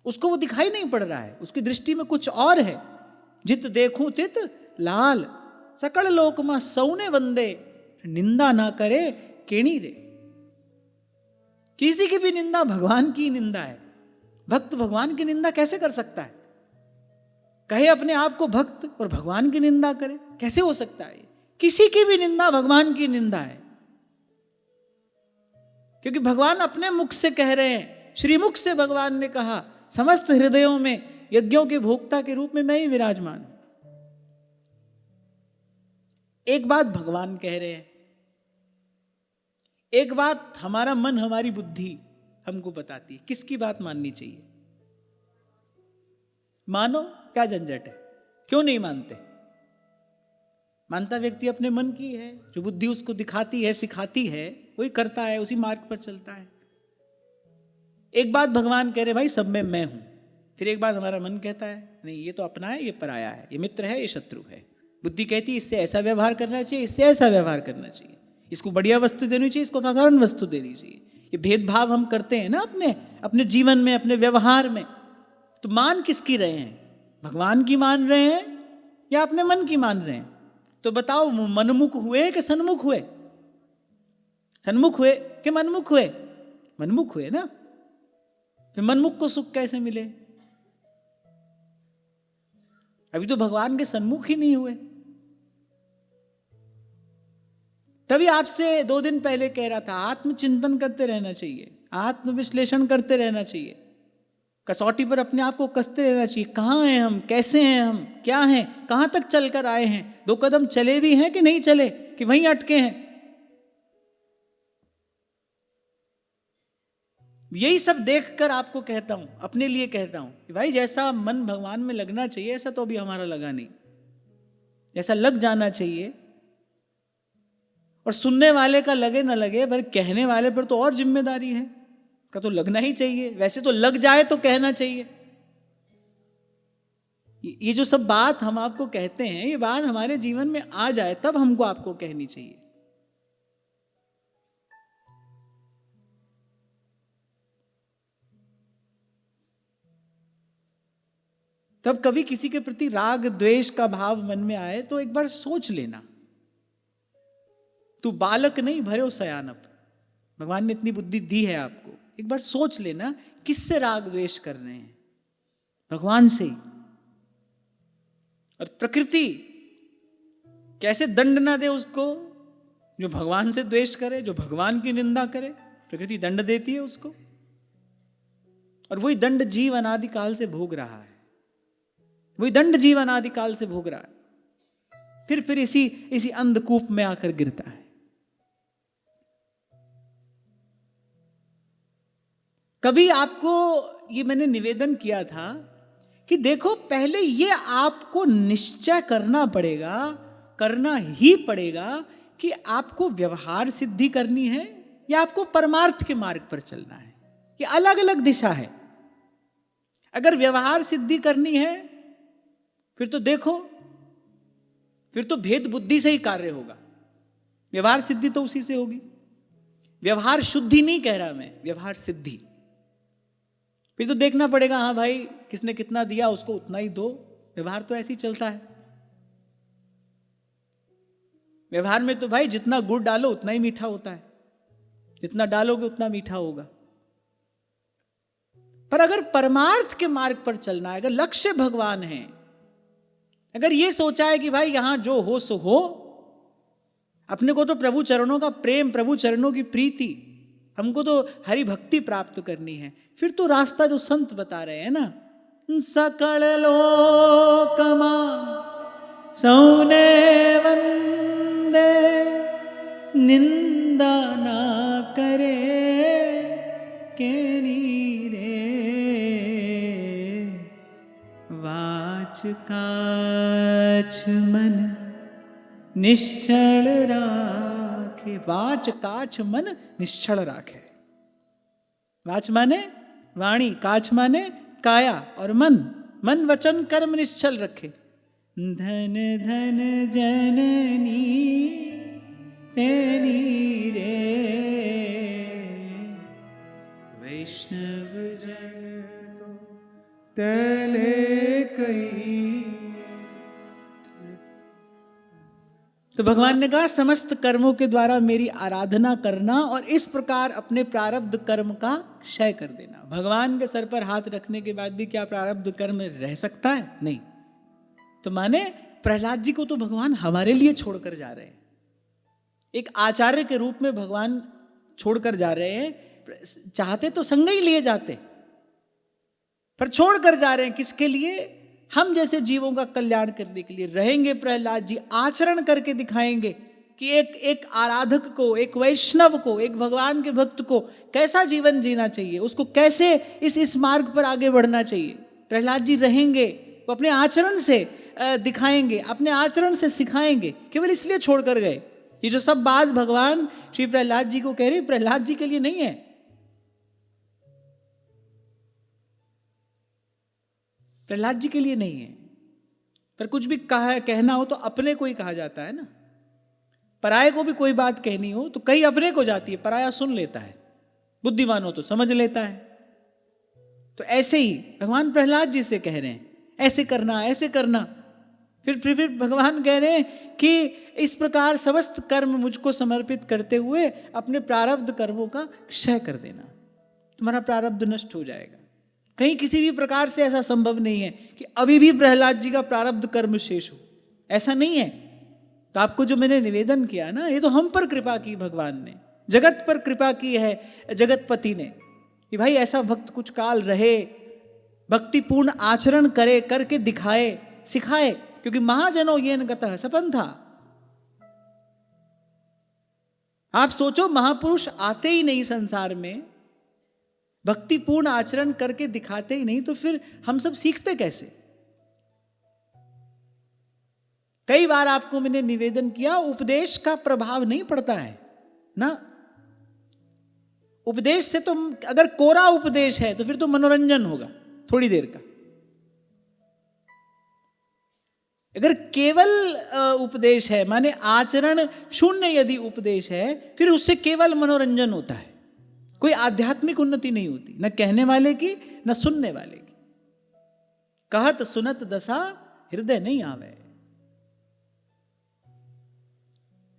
उसको वो दिखाई नहीं पड़ रहा है, उसकी दृष्टि में कुछ और है। जित देखूं तित लाल, सकल लोक में सौने वंदे, निंदा ना करे केणी रे। किसी की भी निंदा भगवान की निंदा है। भक्त भगवान की निंदा कैसे कर सकता है? कहे अपने आप को भक्त और भगवान की निंदा करे, कैसे हो सकता है? किसी की भी निंदा भगवान की निंदा है, क्योंकि भगवान अपने मुख से कह रहे हैं, श्रीमुख से भगवान ने कहा, समस्त हृदयों में यज्ञों के भोक्ता के रूप में मैं ही विराजमान हूं। एक बात भगवान कह रहे हैं, एक बात हमारा मन हमारी बुद्धि हमको बताती है, किसकी बात माननी चाहिए। मानो, क्या झंझट है, क्यों नहीं मानते? मानता व्यक्ति अपने मन की है, जो बुद्धि उसको दिखाती है सिखाती है वही करता है, उसी मार्ग पर चलता है। एक बात भगवान कह रहे भाई सब में मैं हूं, फिर एक बात हमारा मन कहता है नहीं ये तो अपना है, ये पराया है, ये मित्र है, ये शत्रु है। बुद्धि कहती है इससे ऐसा व्यवहार करना चाहिए, इससे ऐसा व्यवहार करना चाहिए, इसको बढ़िया वस्तु देनी चाहिए, इसको साधारण वस्तु देनी चाहिए। ये भेदभाव हम करते हैं ना अपने जीवन में, अपने व्यवहार में। तो मान किसकी रहे हैं? भगवान की मान रहे हैं या अपने मन की मान रहे हैं? तो बताओ, मनमुख हुए कि सन्मुख हुए? सन्मुख हुए कि मनमुख हुए? मनमुख हुए ना। फिर मनमुख को सुख कैसे मिले? अभी तो भगवान के सन्मुख ही नहीं हुए। तभी आपसे 2 दिन पहले कह रहा था, आत्मचिंतन करते रहना चाहिए, आत्मविश्लेषण करते रहना चाहिए, कसौटी पर अपने आप को कसते रहना चाहिए। कहाँ हैं हम, कैसे हैं हम, क्या हैं, कहाँ तक चलकर आए हैं, 2 कदम चले भी हैं कि नहीं चले, कि वहीं अटके हैं। यही सब देखकर आपको कहता हूं, अपने लिए कहता हूं कि भाई जैसा मन भगवान में लगना चाहिए ऐसा तो अभी हमारा लगा नहीं, ऐसा लग जाना चाहिए। और सुनने वाले का लगे ना लगे, पर कहने वाले पर तो और जिम्मेदारी है, का तो लगना ही चाहिए। वैसे तो लग जाए तो कहना चाहिए। ये जो सब बात हम आपको कहते हैं, ये बात हमारे जीवन में आ जाए तब हमको आपको कहनी चाहिए। तब कभी किसी के प्रति राग द्वेष का भाव मन में आए तो एक बार सोच लेना, तू बालक नहीं भरे सयानप। भगवान ने इतनी बुद्धि दी है आपको, एक बार सोच लेना किससे राग द्वेष कर रहे हैं? भगवान से। और प्रकृति कैसे दंड ना दे उसको जो भगवान से द्वेष करे, जो भगवान की निंदा करे। प्रकृति दंड देती है उसको, और वही दंड जीव अनादिकाल से भोग रहा है। वही दंड जीवन आदिकाल से भोग रहा है, फिर इसी अंधकूप में आकर गिरता है। कभी आपको ये मैंने निवेदन किया था कि देखो, पहले ये आपको निश्चय करना पड़ेगा, करना ही पड़ेगा कि आपको व्यवहार सिद्धि करनी है या आपको परमार्थ के मार्ग पर चलना है। ये अलग अलग दिशा है। अगर व्यवहार सिद्धि करनी है फिर तो देखो, फिर तो भेद बुद्धि से ही कार्य होगा। व्यवहार सिद्धि तो उसी से होगी। व्यवहार शुद्धि नहीं कह रहा मैं, व्यवहार सिद्धि। फिर तो देखना पड़ेगा, हाँ भाई किसने कितना दिया उसको उतना ही दो। व्यवहार तो ऐसे ही चलता है। व्यवहार में तो भाई जितना गुड़ डालो उतना ही मीठा होता है, जितना डालोगे उतना मीठा होगा। पर अगर परमार्थ के मार्ग पर चलना है, अगर लक्ष्य भगवान है, अगर ये सोचा है कि भाई यहां जो हो सो हो, अपने को तो प्रभु चरणों का प्रेम, प्रभु चरणों की प्रीति, हमको तो हरि भक्ति प्राप्त करनी है, फिर तो रास्ता जो संत बता रहे हैं ना, सकल लोकमा सौने वंदे, निंदा ना करे केनी रे, वाच काछ मन निश्चल राखे। वाच काछ मन निश्चल राखे। वाच माने वाणी, काछ माने काया, और मन वचन कर्म निश्चल रखे। धन धन जननी तेरी रे, वैष्णव जन को तले कही। तो भगवान ने कहा समस्त कर्मों के द्वारा मेरी आराधना करना और इस प्रकार अपने प्रारब्ध कर्म का क्षय कर देना। भगवान के सर पर हाथ रखने के बाद भी क्या प्रारब्ध कर्म रह सकता है? नहीं। तो माने प्रहलाद जी को तो भगवान हमारे लिए छोड़कर जा रहे हैं। एक आचार्य के रूप में भगवान छोड़कर जा रहे हैं। चाहते तो संग ही लिए जाते, पर छोड़कर जा रहे हैं किसके लिए? हम जैसे जीवों का कल्याण करने के लिए। रहेंगे प्रहलाद जी, आचरण करके दिखाएंगे कि एक आराधक को, एक वैष्णव को, एक भगवान के भक्त को कैसा जीवन जीना चाहिए, उसको कैसे इस मार्ग पर आगे बढ़ना चाहिए। प्रहलाद जी रहेंगे, वो अपने आचरण से दिखाएंगे, अपने आचरण से सिखाएंगे। केवल इसलिए छोड़कर गए। ये जो सब बात भगवान श्री प्रहलाद जी को कह रहे, प्रहलाद जी के लिए नहीं है। प्रहलाद जी के लिए नहीं है। पर कुछ भी कहना हो तो अपने को ही कहा जाता है ना। पराये को भी कोई बात कहनी हो तो कहीं अपने को जाती है, पराया सुन लेता है, बुद्धिमान हो तो समझ लेता है। तो ऐसे ही भगवान प्रहलाद जी से कह रहे हैं ऐसे करना, ऐसे करना। फिर भगवान कह रहे हैं कि इस प्रकार समस्त कर्म मुझको समर्पित करते हुए अपने प्रारब्ध कर्मों का क्षय कर देना, तुम्हारा प्रारब्ध नष्ट हो जाएगा। कहीं किसी भी प्रकार से ऐसा संभव नहीं है कि अभी भी प्रहलाद जी का प्रारब्ध कर्म शेष हो, ऐसा नहीं है। तो आपको जो मैंने निवेदन किया ना, ये तो हम पर कृपा की भगवान ने, जगत पर कृपा की है जगतपति ने, कि भाई ऐसा भक्त कुछ काल रहे, भक्तिपूर्ण आचरण करे, करके दिखाए, सिखाए। क्योंकि महाजनो येन गतः सपन था। आप सोचो, महापुरुष आते ही नहीं संसार में, भक्तिपूर्ण आचरण करके दिखाते ही नहीं, तो फिर हम सब सीखते कैसे? कई बार आपको मैंने निवेदन किया, उपदेश का प्रभाव नहीं पड़ता है ना। उपदेश से तो, अगर कोरा उपदेश है तो फिर तो मनोरंजन होगा थोड़ी देर का। अगर केवल उपदेश है, माने आचरण शून्य यदि उपदेश है, फिर उससे केवल मनोरंजन होता है, कोई आध्यात्मिक उन्नति नहीं होती, न कहने वाले की न सुनने वाले की। कहत सुनत दशा हृदय नहीं आवे।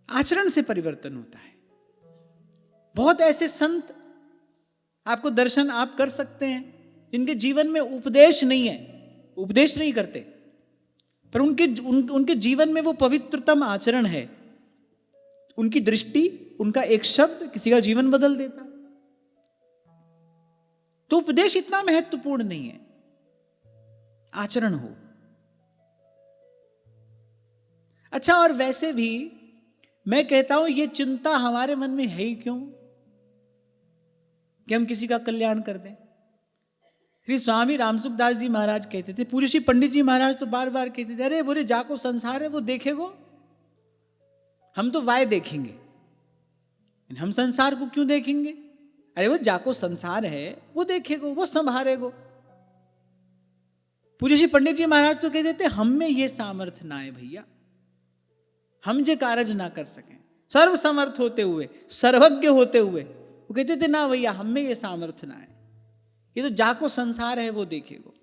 आचरण से परिवर्तन होता है। बहुत ऐसे संत आपको दर्शन आप कर सकते हैं जिनके जीवन में उपदेश नहीं है, उपदेश नहीं करते, पर उनके जीवन में वो पवित्रतम आचरण है। उनकी दृष्टि, उनका एक शब्द किसी का जीवन बदल देता है। तो उपदेश इतना महत्वपूर्ण नहीं है, आचरण हो। अच्छा, और वैसे भी मैं कहता हूं ये चिंता हमारे मन में है ही क्यों कि हम किसी का कल्याण कर दें। श्री स्वामी रामसुखदास जी महाराज कहते थे, पूज्य श्री पंडित जी महाराज तो बार बार कहते थे, अरे बोले जाको संसार है वो देखेगो, हम तो वाय देखेंगे, हम संसार को क्यों देखेंगे। अरे वो जाको संसार है वो देखेगो, वो संभालेगो। पूज्य श्री पंडित जी महाराज तो कहते थे, हम में ये सामर्थ्य ना है भैया, हम जे कारज ना कर सकें, सर्व समर्थ होते हुए, सर्वज्ञ होते हुए। वो कहते थे ना भैया, हम में ये सामर्थ्य ना है, ये तो जाको संसार है वो देखेगो।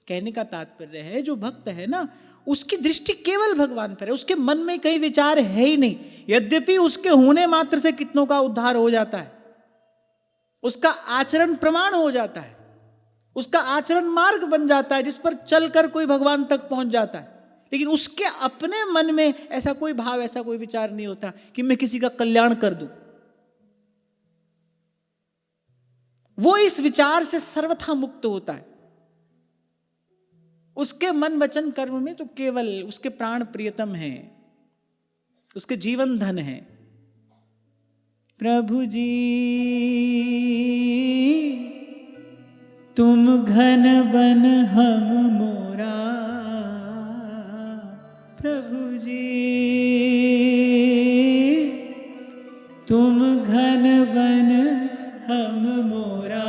कहने का तात्पर्य है, जो भक्त है ना उसकी दृष्टि केवल भगवान पर है, उसके मन में कई विचार है ही नहीं। यद्यपि उसके होने मात्र से कितनों का उद्धार हो जाता है, उसका आचरण प्रमाण हो जाता है, उसका आचरण मार्ग बन जाता है जिस पर चलकर कोई भगवान तक पहुंच जाता है, लेकिन उसके अपने मन में ऐसा कोई भाव, ऐसा कोई विचार नहीं होता कि मैं किसी का कल्याण कर दूं। वो इस विचार से सर्वथा मुक्त होता है। उसके मन वचन कर्म में तो केवल उसके प्राण प्रियतम है, उसके जीवन धन है। प्रभु जी तुम घन बन हम मोरा, प्रभु जी तुम घन बन हम मोरा।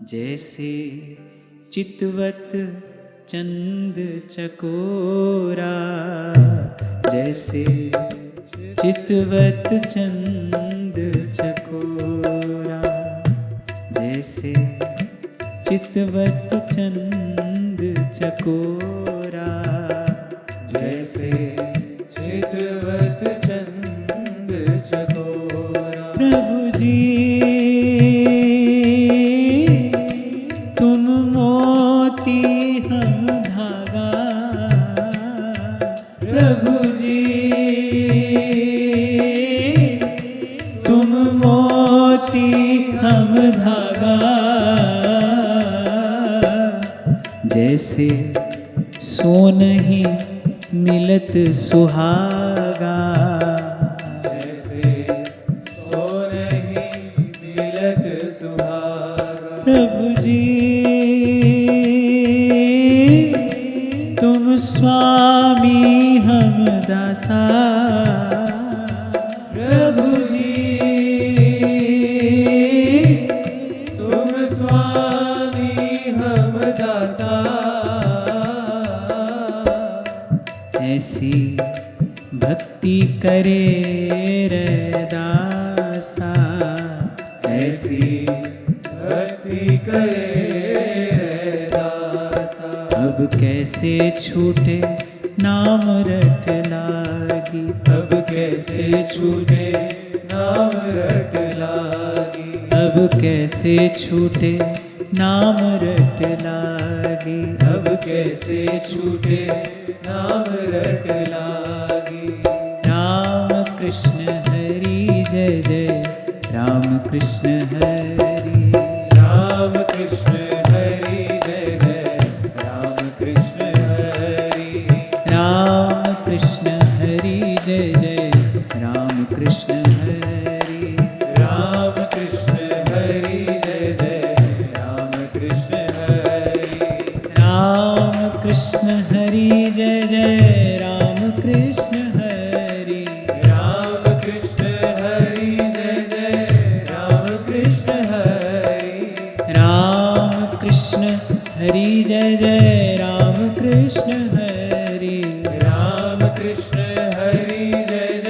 जैसे चितवत चंद चकोरा, जैसे चितवत चंद चकोरा, जैसे चितवत चंद चकोरा, जैसे चितवत चंद चकोरा। प्रभु जी तुम मोती हम धागा, प्रभु जी तुम मोती हम धागा। जैसे सोनहि मिलत सुहागा, जैसे सोनहि मिलत सुहागा। प्रभु जी तुम स्वामी हम दासा, प्रभु जी तुम स्वामी हम दासा। ऐसी भक्ति करे रैदासा, ऐसी भक्ति करे दासा। अब कैसे छूटे नाम रट लागी, अब कैसे छूटे नाम रट लागी। अब कैसे छूटे नाम रट लागी। अब कैसे छूटे नाम रट लागी। राम कृष्ण हरि जय जय, राम कृष्ण हरि। राम कृष्ण हरि जय जय, राम कृष्ण हरि। राम कृष्ण हरि जय जय, राम कृष्ण हरि। राम कृष्ण हरि जय जय, राम कृष्ण हरि। राम कृष्ण हरि जय जय, राम कृष्ण हरि। राम कृष्ण हरि जय जय, राम कृष्ण हरि। राम कृष्ण हरि जय जय, राम कृष्ण हरि। राम कृष्ण हरि जय जय,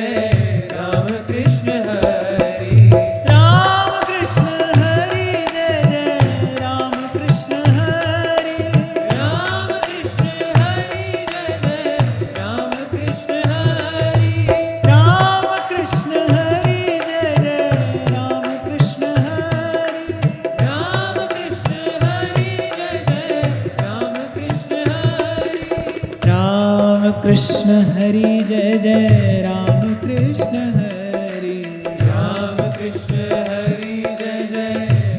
राम कृष्ण हरि। राम कृष्ण हरि जय जय, राम कृष्ण हरि। राम कृष्ण हरि जय जय, राम कृष्ण हरि। राम कृष्ण हरि जय जय, राम कृष्ण हरि। राम कृष्ण हरि जय जय, राम कृष्ण हरि। राम कृष्ण हरि जय जय, राम कृष्ण हरि। राम कृष्ण हरि जय जय,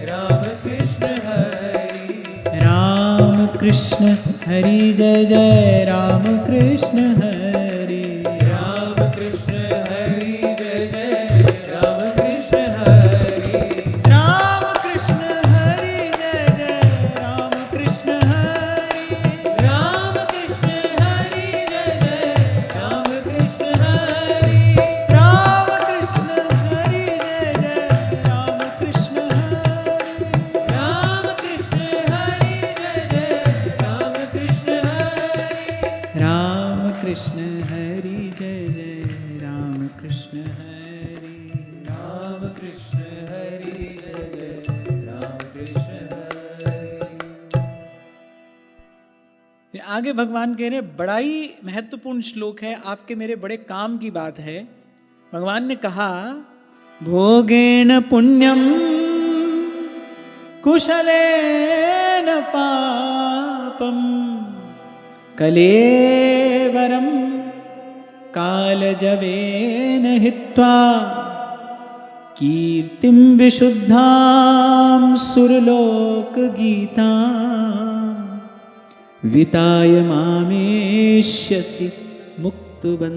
राम कृष्ण हरि। राम कृष्ण हरि जय जय राम कृष्ण हरि। राम कृष्ण हरि जय जय राम कृष्ण हरि। राम कृष्ण हरि जय जय राम कृष्ण हरि। राम कृष्ण हरि जय जय राम कृष्ण हरि। राम कृष्ण हरि जय जय राम कृष्ण हरि। राम कृष्ण हरि जय जय राम कृष्ण हरि। राम कृष्ण हरि जय जय राम कृष्ण हरि। राम कृष्ण हरि जय जय राम कृष्ण हरि। फिर आगे भगवान कह रहे बड़ा ही महत्वपूर्ण श्लोक है, आपके मेरे बड़े काम की बात है। भगवान ने कहा भोगेन पुण्यम कुशलेन पापम कलेवरम कालजवेन हित्वा कीर्तिं विशुद्धां सुरलोक गीता विताय मामेष्यसि मुक्तबन्धः।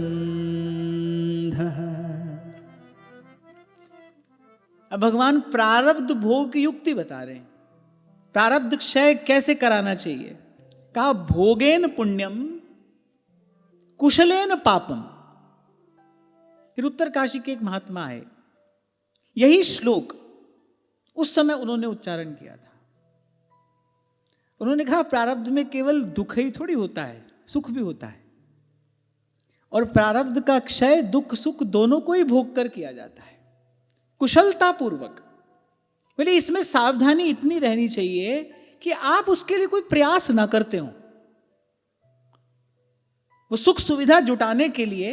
अब भगवान प्रारब्ध भोग की युक्ति बता रहे हैं, प्रारब्ध क्षय कैसे कराना चाहिए। कहा भोगेन पुण्यम कुशलेन पापम। फिर उत्तरकाशी के एक महात्मा है, यही श्लोक उस समय उन्होंने उच्चारण किया था। उन्होंने कहा प्रारब्ध में केवल दुख ही थोड़ी होता है, सुख भी होता है, और प्रारब्ध का क्षय दुख सुख दोनों को ही भोग कर किया जाता है, कुशलता पूर्वक। बोले इसमें सावधानी इतनी रहनी चाहिए कि आप उसके लिए कोई प्रयास ना करते हो। वो सुख सुविधा जुटाने के लिए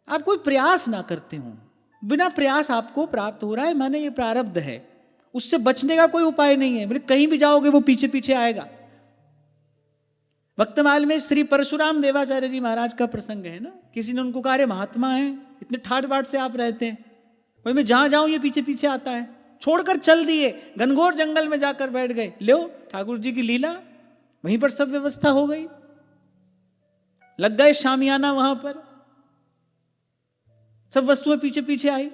आप कोई प्रयास ना करते हो, बिना प्रयास आपको प्राप्त हो रहा है, माने ये प्रारब्ध है, उससे बचने का कोई उपाय नहीं है। बोले कहीं भी जाओगे वो पीछे पीछे आएगा। वक्तमाल में श्री परशुराम देवाचार्य जी महाराज का प्रसंग है ना, किसी ने उनको कहा अरे महात्मा है, इतने ठाट बाट से आप रहते हैं, भाई मैं जहां जाऊं ये पीछे पीछे आता है, छोड़कर चल दिए, घनघोर जंगल में जाकर बैठ गए। लो ठाकुर जी की लीला, वहीं पर सब व्यवस्था हो गई, लग गए शामियाना, वहां पर सब वस्तुएं पीछे पीछे आई।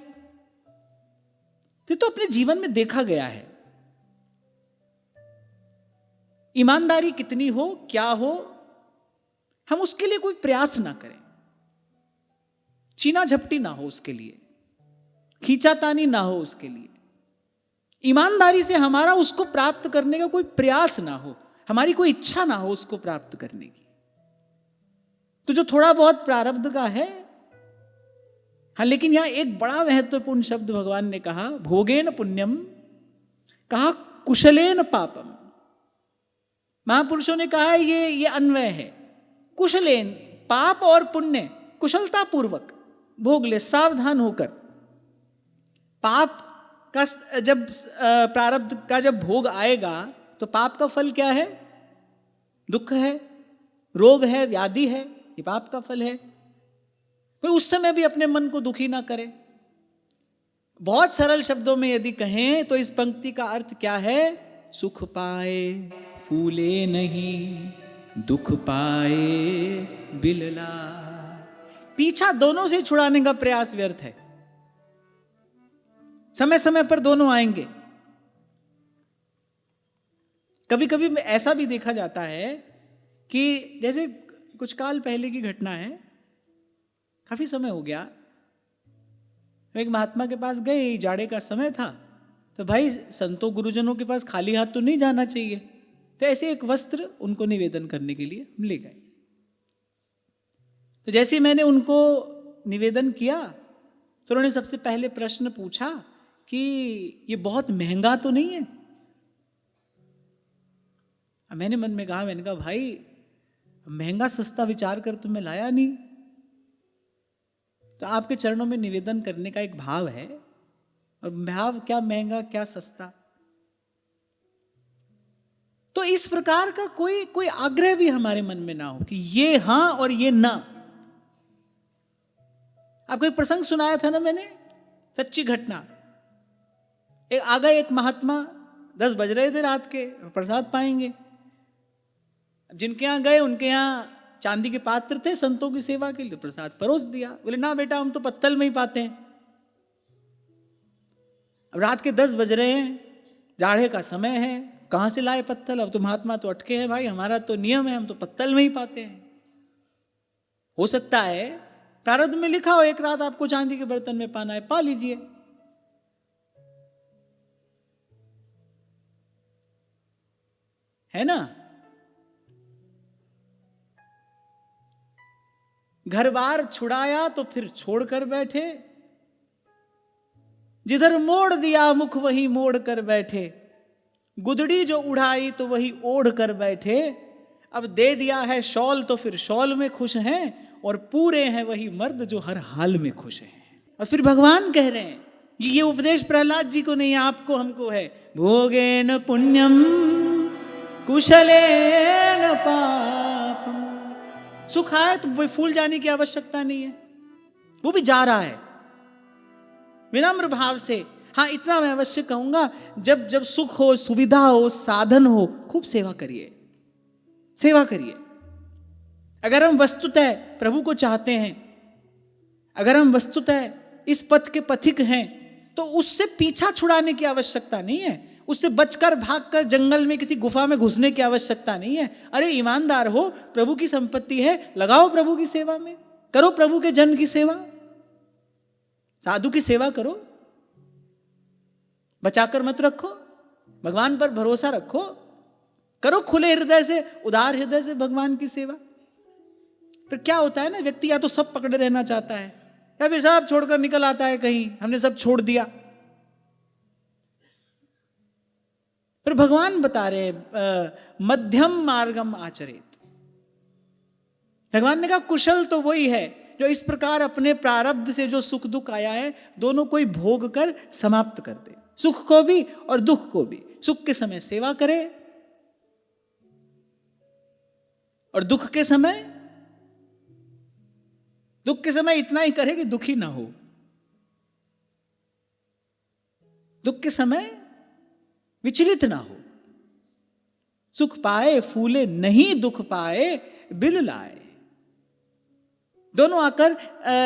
तो अपने जीवन में देखा गया है, ईमानदारी कितनी हो क्या हो, हम उसके लिए कोई प्रयास ना करें, चीना झपटी ना हो उसके लिए, खींचातानी ना हो उसके लिए, ईमानदारी से हमारा उसको प्राप्त करने का कोई प्रयास ना हो, हमारी कोई इच्छा ना हो उसको प्राप्त करने की। तो जो थोड़ा बहुत प्रारब्ध का है, हाँ, लेकिन यहां एक बड़ा महत्वपूर्ण शब्द भगवान ने कहा भोगेन पुण्यम, कहा कुशलेन पापम। महापुरुषों ने कहा ये अन्वय है, कुशलेन पाप और पुण्य कुशलता पूर्वक भोग ले, सावधान होकर। पाप का जब प्रारब्ध का जब भोग आएगा तो पाप का फल क्या है? दुख है, रोग है, व्याधि है, ये पाप का फल है। फिर उस समय भी अपने मन को दुखी ना करे। बहुत सरल शब्दों में यदि कहें तो इस पंक्ति का अर्थ क्या है? सुख पाए फूले नहीं, दुख पाए बिलला। पीछा दोनों से छुड़ाने का प्रयास व्यर्थ है, समय समय पर दोनों आएंगे। कभी कभी ऐसा भी देखा जाता है कि जैसे कुछ काल पहले की घटना है, काफी समय हो गया, एक महात्मा के पास गए, जाड़े का समय था, तो भाई संतों गुरुजनों के पास खाली हाथ तो नहीं जाना चाहिए, तो ऐसे एक वस्त्र उनको निवेदन करने के लिए हम ले गए। तो जैसे मैंने उनको निवेदन किया तो उन्होंने सबसे पहले प्रश्न पूछा कि ये बहुत महंगा तो नहीं है? मैंने मन में कहा, मैंने कहा भाई महंगा सस्ता विचार कर तुम्हें लाया नहीं, तो आपके चरणों में निवेदन करने का एक भाव है, और भाव क्या महंगा क्या सस्ता। तो इस प्रकार का कोई आग्रह भी हमारे मन में ना हो कि ये हां और ये ना। आपको एक प्रसंग सुनाया था ना मैंने, सच्ची घटना। आ गए एक महात्मा, 10 बज रहे थे रात के, प्रसाद पाएंगे, जिनके यहाँ गए उनके यहाँ चांदी के पात्र थे संतों की सेवा के लिए, प्रसाद परोस दिया। बोले ना बेटा, हम तो पत्तल में ही पाते हैं। अब रात के 10 बज रहे हैं, जाड़े का समय है, कहां से लाए पत्तल? अब तो महात्मा तो अटके हैं भाई, हमारा तो नियम है, हम तो पत्तल में ही पाते हैं। हो सकता है प्रारब्ध में लिखा हो एक रात आपको चांदी के बर्तन में पाना है, पा लीजिए। है ना? घर बार छुड़ाया तो फिर छोड़कर बैठे, जिधर मोड़ दिया मुख वही मोड़ कर बैठे, गुदड़ी जो उड़ाई तो वही ओढ़ कर बैठे। अब दे दिया है शॉल तो फिर शॉल में खुश हैं, और पूरे हैं वही मर्द जो हर हाल में खुश हैं। और फिर भगवान कह रहे हैं, ये उपदेश प्रहलाद जी को नहीं, आपको हमको है। भोगेन पुण्यम कुशलेन पापम। सुख आए तो वो फूल जाने की आवश्यकता नहीं है, वो भी जा रहा है विनम्र भाव से। हाँ, इतना मैं अवश्य कहूंगा, जब जब सुख हो, सुविधा हो, साधन हो, खूब सेवा करिए, सेवा करिए। अगर हम वस्तुतः प्रभु को चाहते हैं, अगर हम वस्तुतः इस पथ के पथिक हैं, तो उससे पीछा छुड़ाने की आवश्यकता नहीं है, उससे बचकर भागकर जंगल में किसी गुफा में घुसने की आवश्यकता नहीं है। अरे ईमानदार हो, प्रभु की संपत्ति है, लगाओ प्रभु की सेवा में, करो प्रभु के जन की सेवा, साधु की सेवा करो, बचाकर मत रखो, भगवान पर भरोसा रखो, करो खुले हृदय से, उदार हृदय से भगवान की सेवा। फिर क्या होता है ना, व्यक्ति या तो सब पकड़े रहना चाहता है, या फिर सब छोड़कर निकल आता है कहीं, हमने सब छोड़ दिया। फिर भगवान बता रहे मध्यम मार्गम आचरित। भगवान ने कहा कुशल तो वही है जो इस प्रकार अपने प्रारब्ध से जो सुख दुख आया है, दोनों को ही भोग कर समाप्त कर दे, सुख को भी और दुख को भी। सुख के समय सेवा करे और दुख के समय इतना ही करे कि दुखी ना हो। दुख के समय विचलित ना हो। सुख पाए फूले नहीं, दुख पाए बिल लाए। दोनों आकर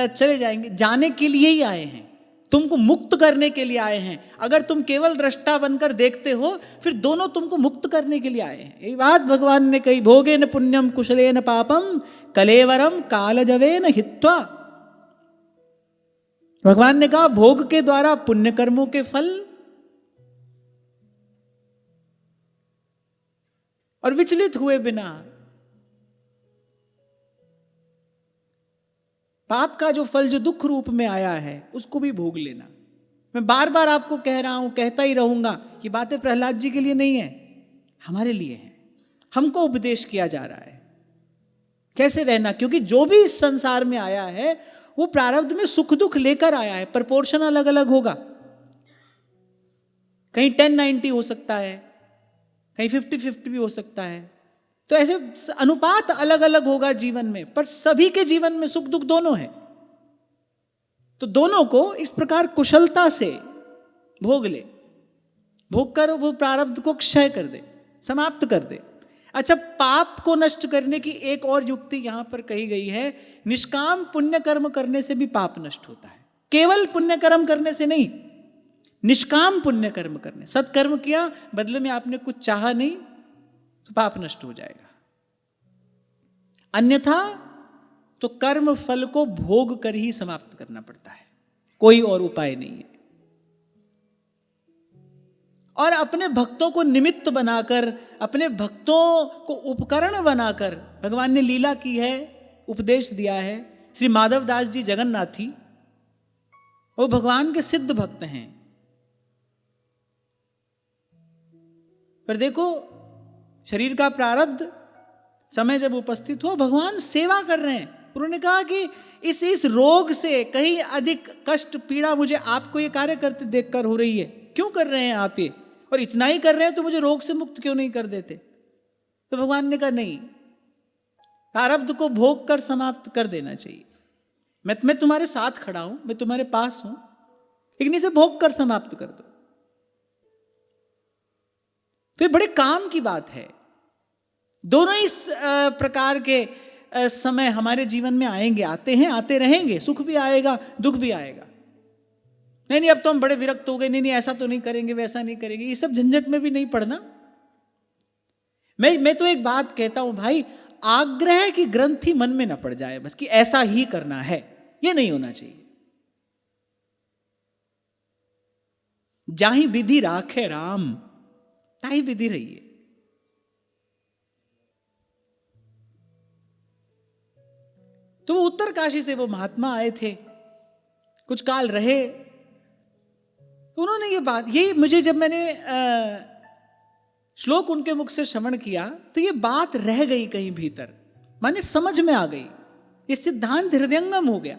चले जाएंगे, जाने के लिए ही आए हैं, तुमको मुक्त करने के लिए आए हैं। अगर तुम केवल दृष्टा बनकर देखते हो, फिर दोनों तुमको मुक्त करने के लिए आए हैं। यही बात भगवान ने कही, भोगेन पुण्यम कुशलेन पापम कलेवरम कालजवेन हित्वा। भगवान ने कहा भोग के द्वारा पुण्य कर्मों के फल और विचलित हुए बिना पाप का जो फल जो दुख रूप में आया है उसको भी भोग लेना। मैं बार बार आपको कह रहा हूं, कहता ही रहूंगा कि बातें प्रहलाद जी के लिए नहीं है, हमारे लिए है। हमको उपदेश किया जा रहा है कैसे रहना, क्योंकि जो भी इस संसार में आया है वो प्रारब्ध में सुख दुख लेकर आया है। प्रपोर्शन अलग अलग होगा, कहीं 10-90 हो सकता है, कहीं 50-50 भी हो सकता है। तो ऐसे अनुपात अलग अलग होगा जीवन में, पर सभी के जीवन में सुख दुख दोनों है। तो दोनों को इस प्रकार कुशलता से भोग ले, भोग कर वो प्रारब्ध को क्षय कर दे, समाप्त कर दे। अच्छा, पाप को नष्ट करने की एक और युक्ति यहां पर कही गई है, निष्काम पुण्य कर्म करने से भी पाप नष्ट होता है। केवल पुण्य कर्म करने से नहीं, निष्काम पुण्य कर्म करने, सत्कर्म किया, बदले में आपने कुछ चाहा नहीं, तो पाप नष्ट हो जाएगा। अन्यथा तो कर्म फल को भोग कर ही समाप्त करना पड़ता है, कोई और उपाय नहीं है। और अपने भक्तों को निमित्त बनाकर, अपने भक्तों को उपकरण बनाकर भगवान ने लीला की है, उपदेश दिया है। श्री माधव दास जी जगन्नाथी, वो भगवान के सिद्ध भक्त हैं। पर देखो, शरीर का प्रारब्ध समय जब उपस्थित हो, भगवान सेवा कर रहे हैं। उन्होंने कहा कि इस रोग से कहीं अधिक कष्ट पीड़ा मुझे आपको ये कार्य करते देखकर हो रही है, क्यों कर रहे हैं आप ये? और इतना ही कर रहे हैं तो मुझे रोग से मुक्त क्यों नहीं कर देते? तो भगवान ने कहा नहीं, प्रारब्ध को भोग कर समाप्त कर देना चाहिए। मैं तुम्हारे साथ खड़ा हूं, मैं तुम्हारे पास हूं, लेकिन इसे भोग कर समाप्त कर दो। तो ये बड़े काम की बात है। दोनों इस प्रकार के समय हमारे जीवन में आएंगे, आते हैं, आते रहेंगे। सुख भी आएगा, दुख भी आएगा। नहीं नहीं अब तो हम बड़े विरक्त हो गए, नहीं नहीं ऐसा तो नहीं करेंगे, वैसा नहीं करेंगे, ये सब झंझट में भी नहीं पड़ना। मैं तो एक बात कहता हूं भाई, आग्रह की ग्रंथि मन में न पड़ जाए बस कि ऐसा ही करना है, ये नहीं होना चाहिए। जाहि विधि राखे राम, ताही विधि रहिए। तो वो उत्तरकाशी से वो महात्मा आए थे, कुछ काल रहे। तो उन्होंने ये बात, ये मुझे जब मैंने श्लोक उनके मुख से श्रवण किया तो ये बात रह गई कहीं भीतर, माने समझ में आ गई, ये सिद्धांत हृदयंगम हो गया।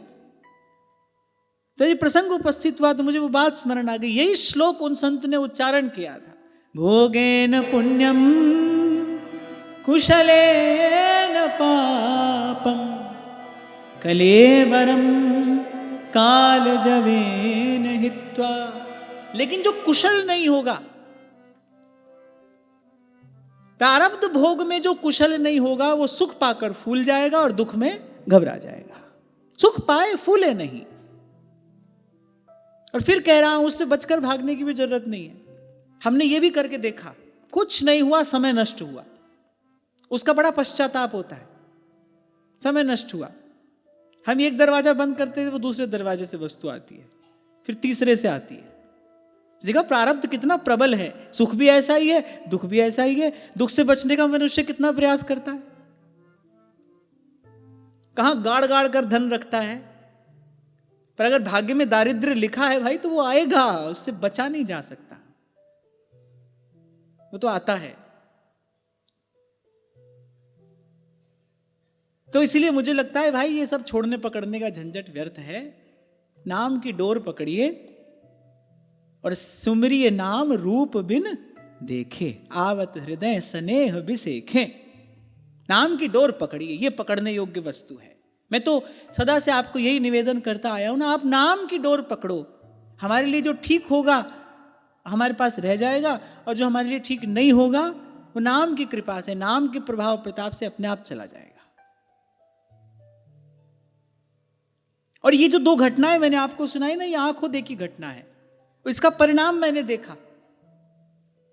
तो ये प्रसंग उपस्थित हुआ तो मुझे वो बात स्मरण आ गई। यही श्लोक उन संत ने उच्चारण किया था, भोगेन पुण्यम कुशलेन पापम कलेवरम कालजवेन हित्वा। लेकिन जो कुशल नहीं होगा, प्रारब्ध भोग में जो कुशल नहीं होगा, वो सुख पाकर फूल जाएगा और दुख में घबरा जाएगा। सुख पाए फूले नहीं। और फिर कह रहा हूं, उससे बचकर भागने की भी जरूरत नहीं है। हमने ये भी करके देखा, कुछ नहीं हुआ, समय नष्ट हुआ, उसका बड़ा पश्चाताप होता है। समय नष्ट हुआ, हम एक दरवाजा बंद करते थे, वो दूसरे दरवाजे से वस्तु आती है, फिर तीसरे से आती है। देखा प्रारब्ध कितना प्रबल है, सुख भी ऐसा ही है, दुख भी ऐसा ही है। दुख से बचने का मनुष्य कितना प्रयास करता है, कहां गाड़ गाड़ कर धन रखता है, पर अगर भाग्य में दारिद्र्य लिखा है भाई तो वो आएगा, उससे बचा नहीं जा सकता, वो तो आता है। तो इसलिए मुझे लगता है भाई ये सब छोड़ने पकड़ने का झंझट व्यर्थ है। नाम की डोर पकड़िए और सुमरिए नाम रूप बिन देखे, आवत हृदय स्नेह बिसेखे। नाम की डोर पकड़िए, ये पकड़ने योग्य वस्तु है। मैं तो सदा से आपको यही निवेदन करता आया हूं ना, आप नाम की डोर पकड़ो। हमारे लिए जो ठीक होगा हमारे पास रह जाएगा, और जो हमारे लिए ठीक नहीं होगा वो नाम की कृपा से, नाम के प्रभाव प्रताप से अपने आप चला जाएगा। और ये जो दो घटनाएं मैंने आपको सुनाई ना, ये आंखों देखी घटना है, इसका परिणाम मैंने देखा।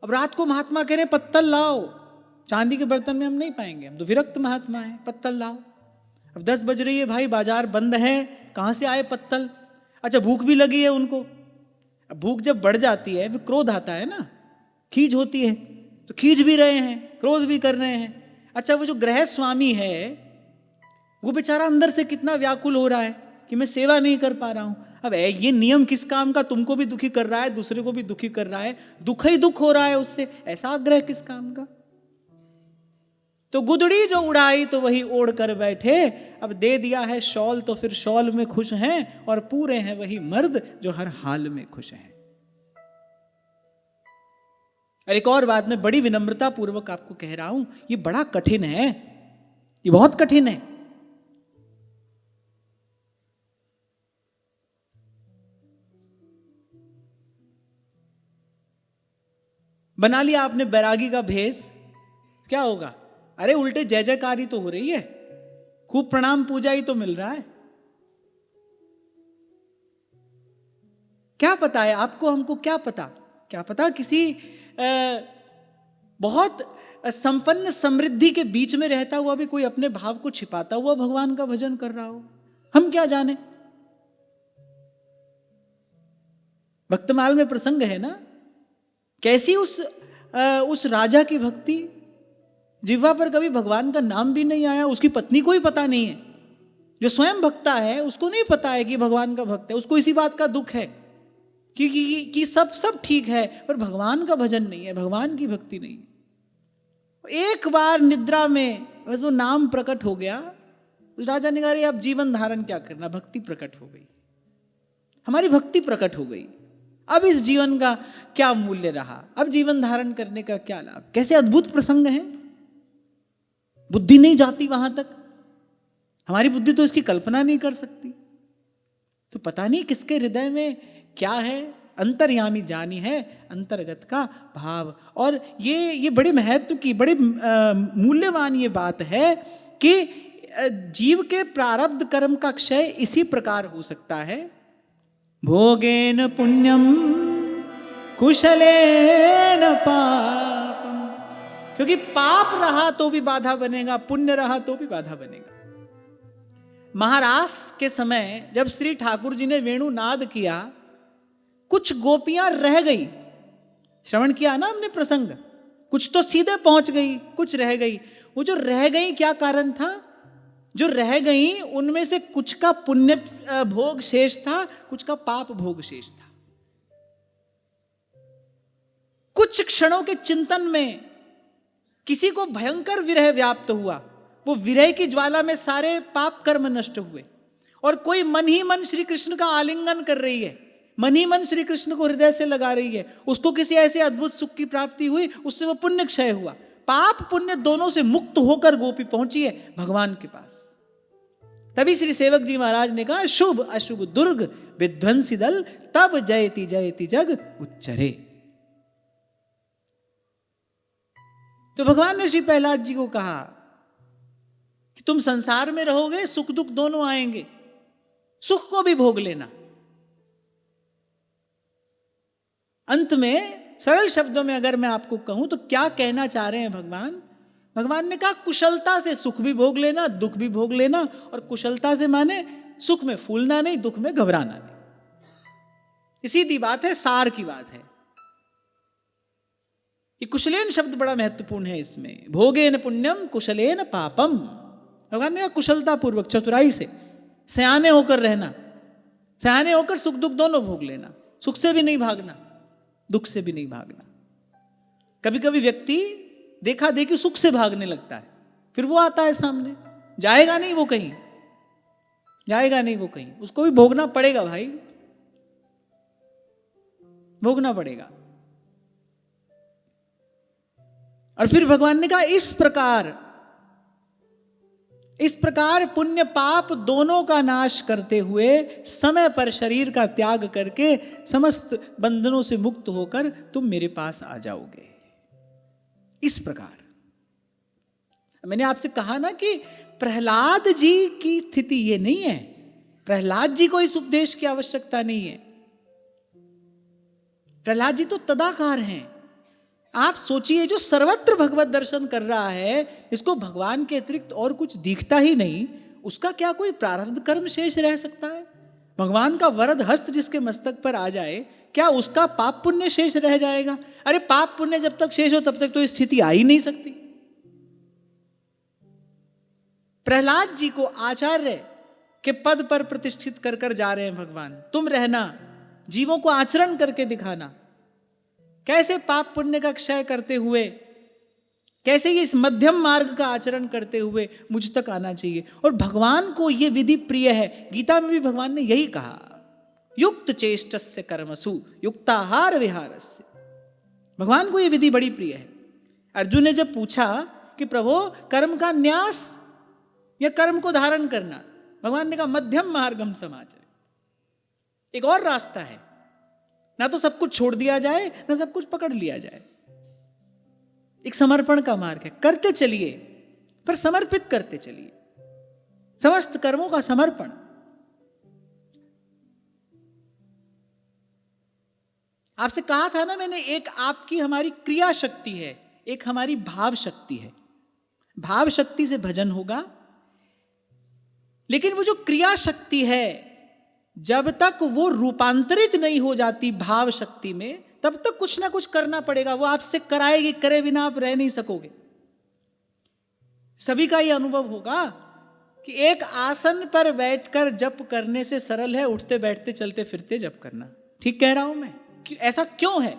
अब रात को महात्मा कह रहे पत्तल लाओ, चांदी के बर्तन में हम नहीं पाएंगे, हम तो विरक्त महात्मा हैं, पत्तल लाओ। अब 10 बज रही है भाई, बाजार बंद है, कहां से आए पत्तल? अच्छा भूख भी लगी है उनको। अब भूख जब बढ़ जाती है, क्रोध आता है ना, खीज होती है, तो खींच भी रहे हैं, क्रोध भी कर रहे हैं। अच्छा वो जो गृह स्वामी है वो बेचारा अंदर से कितना व्याकुल हो रहा है कि मैं सेवा नहीं कर पा रहा हूं। अब ये नियम किस काम का, तुमको भी दुखी कर रहा है, दूसरे को भी दुखी कर रहा है, दुख ही दुख हो रहा है उससे, ऐसा आग्रह किस काम का? तो गुदड़ी जो उड़ाई तो वही ओढ़ कर बैठे, अब दे दिया है शॉल तो फिर शॉल में खुश हैं, और पूरे हैं वही मर्द जो हर हाल में खुश हैं। और एक और बात मैं बड़ी विनम्रता पूर्वक आपको कह रहा हूं, ये बड़ा कठिन है, ये बहुत कठिन है। बना लिया आपने बैरागी का भेष, क्या होगा? अरे उल्टे जय जयकारी तो हो रही है, खूब प्रणाम पूजा ही तो मिल रहा है। क्या पता है आपको, हमको क्या पता, क्या पता किसी बहुत संपन्न समृद्धि के बीच में रहता हुआ भी कोई अपने भाव को छिपाता हुआ भगवान का भजन कर रहा हो, हम क्या जाने। भक्तमाल में प्रसंग है ना, कैसी उस राजा की भक्ति, जिह्वा पर कभी भगवान का नाम भी नहीं आया, उसकी पत्नी को ही पता नहीं है, जो स्वयं भक्ता है उसको नहीं पता है कि भगवान का भक्त है, उसको इसी बात का दुख है कि सब ठीक है पर भगवान का भजन नहीं है, भगवान की भक्ति नहीं है। एक बार निद्रा में बस वो नाम प्रकट हो गया, उस राजा ने कहा अब जीवन धारण क्या करना, भक्ति प्रकट हो गई, हमारी भक्ति प्रकट हो गई, अब इस जीवन का क्या मूल्य रहा, अब जीवन धारण करने का क्या लाभ। कैसे अद्भुत प्रसंग है, बुद्धि नहीं जाती वहां तक, हमारी बुद्धि तो इसकी कल्पना नहीं कर सकती। तो पता नहीं किसके हृदय में क्या है, अंतर्यामी जानी है अंतर्गत का भाव। और ये बड़े महत्व की, बड़े मूल्यवान ये बात है कि जीव के प्रारब्ध कर्म का क्षय इसी प्रकार हो सकता है, भोगेन पुण्यम कुशलेन पापम। क्योंकि पाप रहा तो भी बाधा बनेगा, पुण्य रहा तो भी बाधा बनेगा। महारास के समय जब श्री ठाकुर जी ने वेणु नाद किया, कुछ गोपियां रह गई, श्रवण किया ना हमने प्रसंग, कुछ तो सीधे पहुंच गई, कुछ रह गई। वो जो रह गई क्या कारण था? जो रह गई उनमें से कुछ का पुण्य भोग शेष था, कुछ का पाप भोग शेष था। कुछ क्षणों के चिंतन में किसी को भयंकर विरह व्याप्त हुआ, वो विरह की ज्वाला में सारे पाप कर्म नष्ट हुए, और कोई मन ही मन श्री कृष्ण का आलिंगन कर रही है, मन ही मन श्री कृष्ण को हृदय से लगा रही है, उसको किसी ऐसे अद्भुत सुख की प्राप्ति हुई, उससे वो पुण्य क्षय हुआ। पाप पुण्य दोनों से मुक्त होकर गोपी पहुंची है भगवान के पास। तभी श्री सेवक जी महाराज ने कहा, शुभ अशुभ दुर्ग विध्वंसी दल, तब जयति जयति जग उच्चरे। तो भगवान ने श्री प्रहलाद जी को कहा कि तुम संसार में रहोगे, सुख दुख दोनों आएंगे, सुख को भी भोग लेना। अंत में सरल शब्दों में अगर मैं आपको कहूं तो क्या कहना चाह रहे हैं भगवान? भगवान ने कहा कुशलता से सुख भी भोग लेना, दुख भी भोग लेना। और कुशलता से माने सुख में फूलना नहीं, दुख में घबराना नहीं। सीधी बात है, सार की बात है। ये कुशलेन शब्द बड़ा महत्वपूर्ण है इसमें। भोगेन पुण्यम कुशलेन पापम। भगवान ने कहा कुशलता पूर्वक, चतुराई से, सयाने होकर रहना, सयाने होकर सुख दुख दोनों भोग लेना। सुख से भी नहीं भागना, दुख से भी नहीं भागना। कभी कभी व्यक्ति देखा देखी सुख से भागने लगता है, फिर वो आता है सामने, जाएगा नहीं वो कहीं, जाएगा नहीं वो कहीं, उसको भी भोगना पड़ेगा भाई, भोगना पड़ेगा। और फिर भगवान ने कहा इस प्रकार पुण्य पाप दोनों का नाश करते हुए समय पर शरीर का त्याग करके समस्त बंधनों से मुक्त होकर तुम मेरे पास आ जाओगे। इस प्रकार मैंने आपसे कहा ना कि प्रहलाद जी की स्थिति ये नहीं है, प्रहलाद जी को इस उपदेश की आवश्यकता नहीं है। प्रहलाद जी तो तदाकार हैं। आप सोचिए, जो सर्वत्र भगवत दर्शन कर रहा है, इसको भगवान के अतिरिक्त और कुछ दिखता ही नहीं, उसका क्या कोई प्रारब्ध कर्म शेष रह सकता है? भगवान का वरद हस्त जिसके मस्तक पर आ जाए, क्या उसका पाप पुण्य शेष रह जाएगा? अरे पाप पुण्य जब तक शेष हो तब तक तो स्थिति आ ही नहीं सकती। प्रहलाद जी को आचार्य के पद पर प्रतिष्ठित कर कर जा रहे हैं भगवान। तुम रहना, जीवों को आचरण करके दिखाना, कैसे पाप पुण्य का क्षय करते हुए, कैसे ये इस मध्यम मार्ग का आचरण करते हुए मुझ तक आना चाहिए। और भगवान को ये विधि प्रिय है। गीता में भी भगवान ने यही कहा, युक्त चेष्टस्य कर्मसु युक्ताहार विहारस्य। भगवान को ये विधि बड़ी प्रिय है। अर्जुन ने जब पूछा कि प्रभु कर्म का न्यास या कर्म को धारण करना, भगवान ने कहा मध्यम मार्गम समाचर। एक और रास्ता है, ना तो सब कुछ छोड़ दिया जाए, ना सब कुछ पकड़ लिया जाए। एक समर्पण का मार्ग है, करते चलिए पर समर्पित करते चलिए, समस्त कर्मों का समर्पण। आपसे कहा था ना मैंने, एक आपकी हमारी क्रिया शक्ति है, एक हमारी भाव शक्ति है। भाव शक्ति से भजन होगा, लेकिन वो जो क्रिया शक्ति है, जब तक वो रूपांतरित नहीं हो जाती भाव शक्ति में, तब तक कुछ ना कुछ करना पड़ेगा। वो आपसे कराएगी, करे बिना आप रह नहीं सकोगे। सभी का यह अनुभव होगा कि एक आसन पर बैठकर जप करने से सरल है उठते बैठते चलते फिरते जप करना। ठीक कह रहा हूं मैं? ऐसा क्यों है?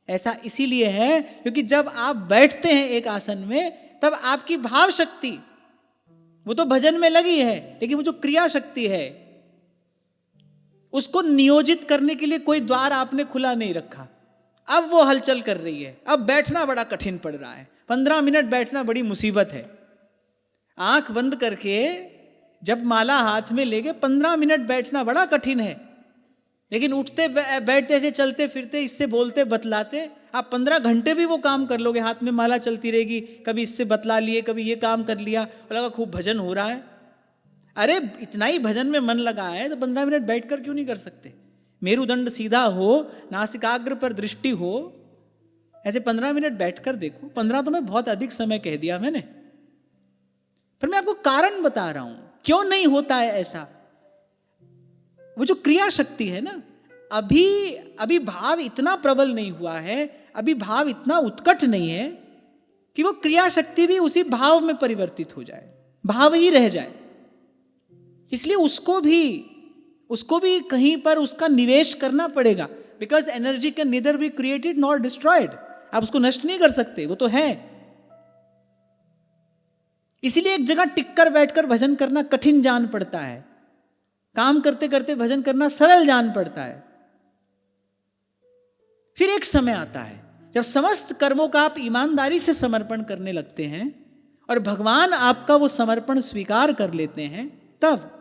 ऐसा इसीलिए है क्योंकि जब आप बैठते हैं एक आसन में, तब आपकी भाव शक्ति वो तो भजन में लगी है, लेकिन वो जो क्रिया शक्ति है उसको नियोजित करने के लिए कोई द्वार आपने खुला नहीं रखा। अब वो हलचल कर रही है। अब बैठना बड़ा कठिन पड़ रहा है, 15 मिनट बैठना बड़ी मुसीबत है। आंख बंद करके जब माला हाथ में लेके 15 मिनट बैठना बड़ा कठिन है। लेकिन उठते बैठते से चलते फिरते इससे बोलते बतलाते आप 15 घंटे भी वो काम कर लोगे, हाथ में माला चलती रहेगी, कभी इससे बतला लिए, कभी ये काम कर लिया और लगा खूब भजन हो रहा है। अरे इतना ही भजन में मन लगा है तो 15 मिनट बैठकर क्यों नहीं कर सकते? मेरुदंड सीधा हो, नासिकाग्र पर दृष्टि हो, ऐसे 15 मिनट बैठकर देखो। 15 तो मैं बहुत अधिक समय कह दिया मैंने, पर मैं आपको कारण बता रहा हूं क्यों नहीं होता है ऐसा। वो जो क्रिया शक्ति है ना, अभी भाव इतना प्रबल नहीं हुआ है, अभी भाव इतना उत्कट नहीं है कि वो क्रिया शक्ति भी उसी भाव में परिवर्तित हो जाए, भाव ही रह जाए। इसलिए उसको भी कहीं पर उसका निवेश करना पड़ेगा, because energy can neither be created nor destroyed. आप उसको नष्ट नहीं कर सकते, वो तो है। इसीलिए एक जगह टिककर बैठकर भजन करना कठिन जान पड़ता है, काम करते करते भजन करना सरल जान पड़ता है। फिर एक समय आता है जब समस्त कर्मों का आप ईमानदारी से समर्पण करने लगते हैं और भगवान आपका वो समर्पण स्वीकार कर लेते हैं, तब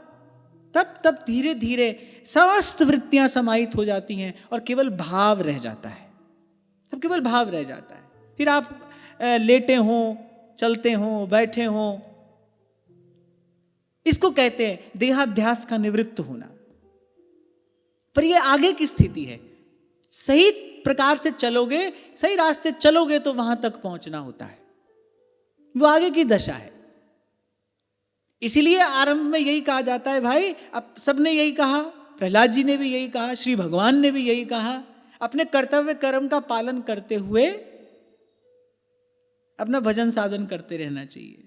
धीरे धीरे समस्त वृत्तियां समाहित हो जाती हैं और केवल भाव रह जाता है। तब केवल भाव रह जाता है। फिर आप लेटे हों, चलते हों, बैठे हों, इसको कहते हैं देहाध्यास का निवृत्त होना। पर यह आगे की स्थिति है। सही प्रकार से चलोगे, सही रास्ते चलोगे तो वहां तक पहुंचना होता है, वो आगे की दशा है। इसीलिए आरंभ में यही कहा जाता है भाई, अब सबने यही कहा, प्रहलाद जी ने भी यही कहा, श्री भगवान ने भी यही कहा, अपने कर्तव्य कर्म का पालन करते हुए अपना भजन साधन करते रहना चाहिए।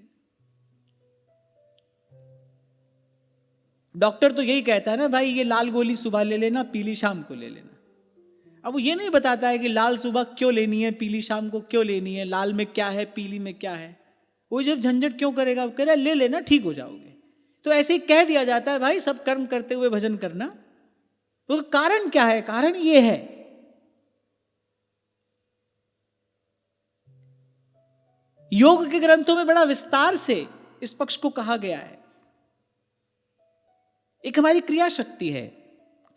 डॉक्टर तो यही कहता है ना भाई, ये लाल गोली सुबह ले लेना, पीली शाम को ले लेना। अब वो ये नहीं बताता है कि लाल सुबह क्यों लेनी है, पीली शाम को क्यों लेनी है, लाल में क्या है, पीली में क्या है। वो जब झंझट क्यों करेगा, वो कह रहा है ले लेना, ठीक हो जाओगे। तो ऐसे ही कह दिया जाता है भाई, सब कर्म करते हुए भजन करना। तो कारण क्या है? कारण ये है, योग के ग्रंथों में बड़ा विस्तार से इस पक्ष को कहा गया है। एक हमारी क्रिया शक्ति है,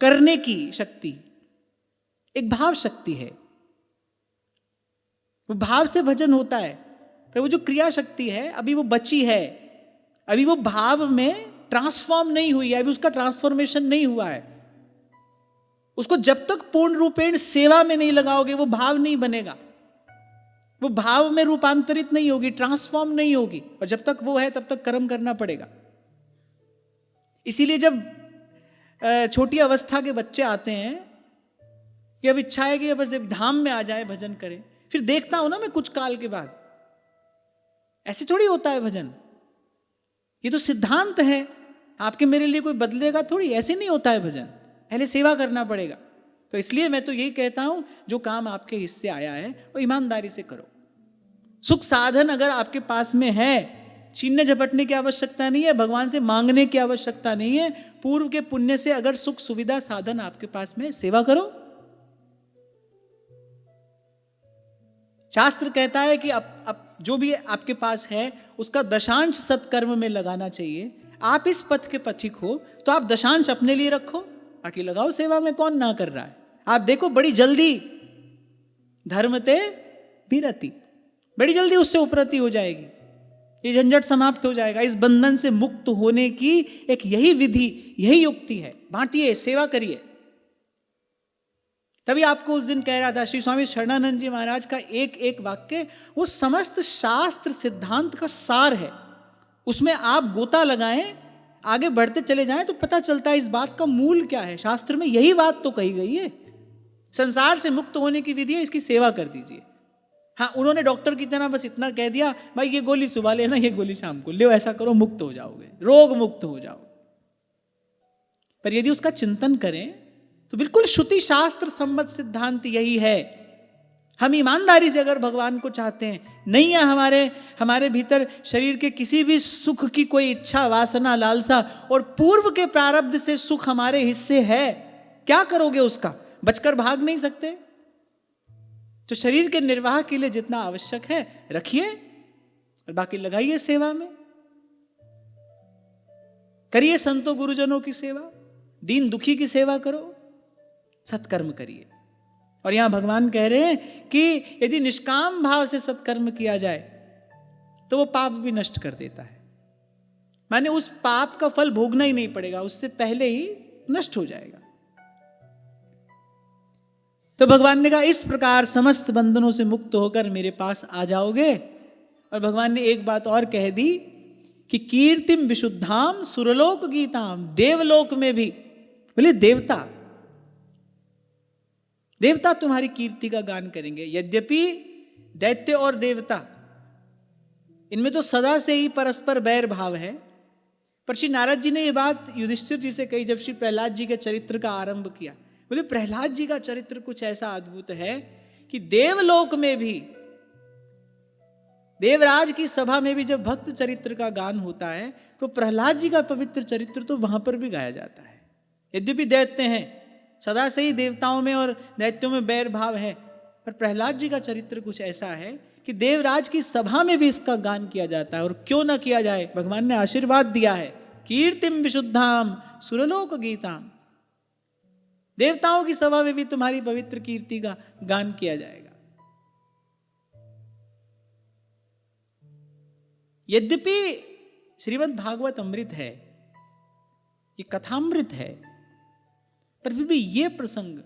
करने की शक्ति, एक भाव शक्ति है। वो भाव से भजन होता है, पर वो जो क्रिया शक्ति है अभी वो बची है, अभी वो भाव में ट्रांसफॉर्म नहीं हुई है, अभी उसका ट्रांसफॉर्मेशन नहीं हुआ है। उसको जब तक पूर्ण रूपेण सेवा में नहीं लगाओगे वो भाव नहीं बनेगा, वो भाव में रूपांतरित नहीं होगी, ट्रांसफॉर्म नहीं होगी। और जब तक वो है तब तक कर्म करना पड़ेगा। इसीलिए जब छोटी अवस्था के बच्चे आते हैं कि अब इच्छा है कि बस धाम में आ जाए, भजन करें, फिर देखता हूं ना मैं कुछ काल के बाद, ऐसे थोड़ी होता है भजन। ये तो सिद्धांत है, आपके मेरे लिए कोई बदलेगा थोड़ी, ऐसे नहीं होता है भजन, पहले सेवा करना पड़ेगा। तो इसलिए मैं तो यही कहता हूं, जो काम आपके हिस्से आया है वो ईमानदारी से करो। सुख साधन अगर आपके पास में है, छीनने झपटने की आवश्यकता नहीं है, भगवान से मांगने की आवश्यकता नहीं है। पूर्व के पुण्य से अगर सुख सुविधा साधन आपके पास में, सेवा करो। शास्त्र कहता है कि अब जो भी आपके पास है उसका दशांश सत्कर्म में लगाना चाहिए। आप इस पथ के पथिक हो तो आप दशांश अपने लिए रखो, बाकी लगाओ सेवा में, कौन ना कर रहा है। आप देखो बड़ी जल्दी धर्मते विरति, बड़ी जल्दी उससे उपरति हो जाएगी, ये झंझट समाप्त हो जाएगा। इस बंधन से मुक्त होने की एक यही विधि, यही युक्ति है। बांटिए, सेवा करिए। तभी आपको उस दिन कह रहा था, श्री स्वामी शरणानंद जी महाराज का एक एक वाक्य वो समस्त शास्त्र सिद्धांत का सार है। उसमें आप गोता लगाएं, आगे बढ़ते चले जाएं तो पता चलता है इस बात का मूल क्या है। शास्त्र में यही बात तो कही गई है, संसार से मुक्त होने की विधि है, इसकी सेवा कर दीजिए। हाँ, उन्होंने डॉक्टर की तरह बस इतना कह दिया, भाई ये गोली सुबह लेना, ये गोली शाम को ले, ऐसा करो, मुक्त हो जाओगे, रोग मुक्त हो जाओगे। पर यदि उसका चिंतन करें तो बिल्कुल श्रुति शास्त्र सम्मत सिद्धांत यही है। हम ईमानदारी से अगर भगवान को चाहते हैं, नहीं है हमारे भीतर शरीर के किसी भी सुख की कोई इच्छा, वासना, लालसा, और पूर्व के प्रारब्ध से सुख हमारे हिस्से है, क्या करोगे उसका? बचकर भाग नहीं सकते। तो शरीर के निर्वाह के लिए जितना आवश्यक है रखिए और बाकी लगाइए सेवा में। करिए संतों गुरुजनों की सेवा, दीन दुखी की सेवा करो। सत्कर्म करिए। और यहां भगवान कह रहे हैं कि यदि निष्काम भाव से सत्कर्म किया जाए तो वो पाप भी नष्ट कर देता है, माने उस पाप का फल भोगना ही नहीं पड़ेगा, उससे पहले ही नष्ट हो जाएगा। तो भगवान ने कहा इस प्रकार समस्त बंधनों से मुक्त होकर मेरे पास आ जाओगे। और भगवान ने एक बात और कह दी कि कीर्तिम विशुद्धाम सुरलोक गीताम, देवलोक में भी, बोले देवता देवता तुम्हारी कीर्ति का गान करेंगे। यद्यपि दैत्य और देवता इनमें तो सदा से ही परस्पर बैर भाव है, पर श्री नारद जी ने ये बात युधिष्ठिर जी से कही जब श्री प्रहलाद जी के चरित्र का आरंभ किया। बोले प्रहलाद जी का चरित्र कुछ ऐसा अद्भुत है कि देवलोक में भी, देवराज की सभा में भी जब भक्त चरित्र का गान होता है तो प्रहलाद जी का पवित्र चरित्र तो वहां पर भी गाया जाता है। यद्यपि दैत्य हैं, सदा से ही देवताओं में और दैत्यों में बैर भाव है, पर प्रहलाद जी का चरित्र कुछ ऐसा है कि देवराज की सभा में भी इसका गान किया जाता है। और क्यों ना किया जाए, भगवान ने आशीर्वाद दिया है, कीर्तिम विशुद्धाम सुरलोक गीताम, देवताओं की सभा में भी तुम्हारी पवित्र कीर्ति का गान किया जाएगा। यद्यपि श्रीमद् भागवत अमृत है, ये कथामृत है, पर फिर भी ये प्रसंग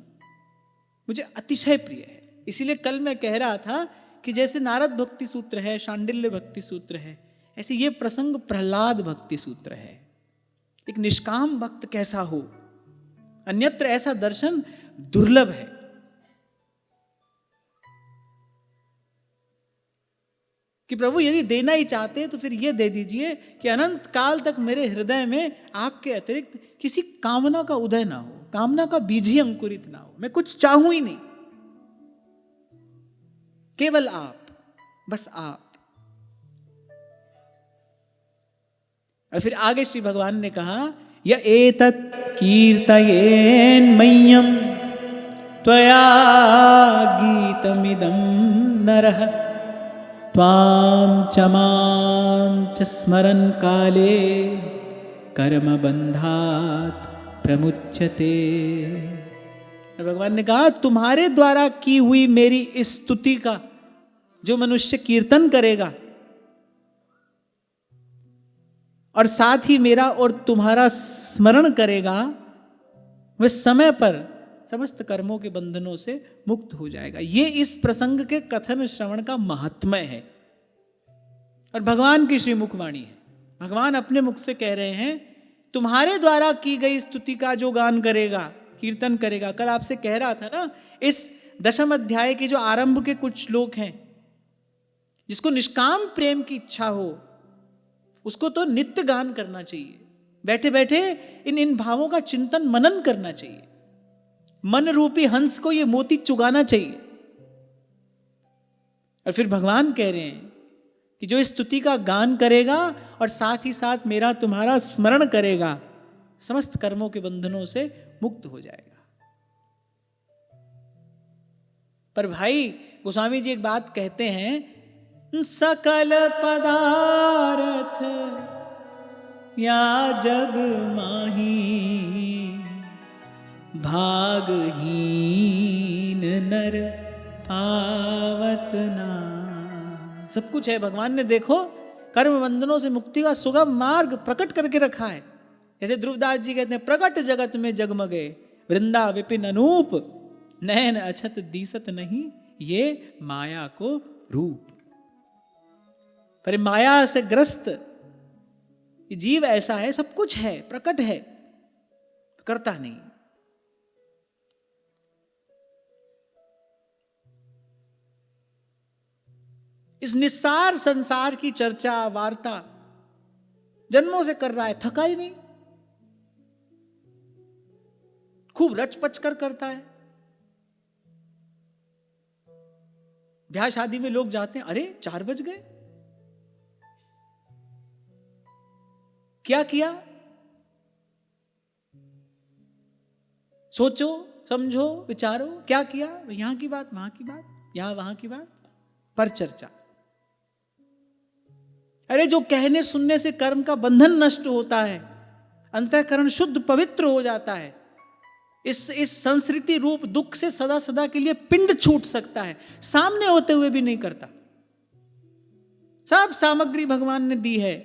मुझे अतिशय प्रिय है। इसीलिए कल मैं कह रहा था कि जैसे नारद भक्ति सूत्र है, शांडिल्य भक्ति सूत्र है, ऐसे ये प्रसंग प्रहलाद भक्ति सूत्र है। एक निष्काम भक्त कैसा हो, अन्यत्र ऐसा दर्शन दुर्लभ है। कि प्रभु यदि देना ही चाहते हैं तो फिर ये दे दीजिए कि अनंत काल तक मेरे हृदय में आपके अतिरिक्त किसी कामना का उदय ना हो, कामना का बीज ही अंकुरित ना हो, मैं कुछ चाहूं ही नहीं, केवल आप, बस आप। और फिर आगे श्री भगवान ने कहा य एतत् कीर्तयेन् मह्यं त्वया गीतमिदं नरः त्वां च मां च स्मरन् काले कर्म बंधात् प्रमुच्यते। भगवान ने कहा तुम्हारे द्वारा की हुई मेरी इस स्तुति का जो मनुष्य कीर्तन करेगा और साथ ही मेरा और तुम्हारा स्मरण करेगा, वह समय पर समस्त कर्मों के बंधनों से मुक्त हो जाएगा। ये इस प्रसंग के कथन श्रवण का महात्म्य है और भगवान की श्रीमुखवाणी है। भगवान अपने मुख से कह रहे हैं तुम्हारे द्वारा की गई स्तुति का जो गान करेगा, कीर्तन करेगा। कल आपसे कह रहा था ना, इस दशम अध्याय के जो आरंभ के कुछ श्लोक हैं, जिसको निष्काम प्रेम की इच्छा हो उसको तो नित्य गान करना चाहिए, बैठे बैठे इन भावों का चिंतन मनन करना चाहिए, मन रूपी हंस को ये मोती चुगाना चाहिए। और फिर भगवान कह रहे हैं कि जो इस स्तुति का गान करेगा और साथ ही साथ मेरा तुम्हारा स्मरण करेगा, समस्त कर्मों के बंधनों से मुक्त हो जाएगा। पर भाई गोस्वामी जी एक बात कहते हैं, सकल पदार्थ या जग माही भागहीन नर पावत ना। सब कुछ है, भगवान ने देखो कर्म बंधनों से मुक्ति का सुगम मार्ग प्रकट करके रखा है। जैसे ध्रुवदास जी कहते हैं, प्रकट जगत में जगमगे वृंदा विपिन अनूप, नयन अछत दीसत नहीं ये माया को रूप। पर माया से ग्रस्त जीव ऐसा है, सब कुछ है, प्रकट है, करता नहीं। इस निस्सार संसार की चर्चा वार्ता जन्मों से कर रहा है, थका ही नहीं, खूब रच पच कर करता है। ब्याह शादी में लोग जाते हैं, अरे 4 बज गए, क्या किया? सोचो, समझो, विचारो, क्या किया? यहां की बात, वहां की बात, यहां वहां की बात, पर चर्चा। अरे जो कहने सुनने से कर्म का बंधन नष्ट होता है, अंतःकरण शुद्ध पवित्र हो जाता है, इस संस्कृति रूप दुख से सदा सदा के लिए पिंड छूट सकता है, सामने होते हुए भी नहीं करता। सब सामग्री भगवान ने दी है।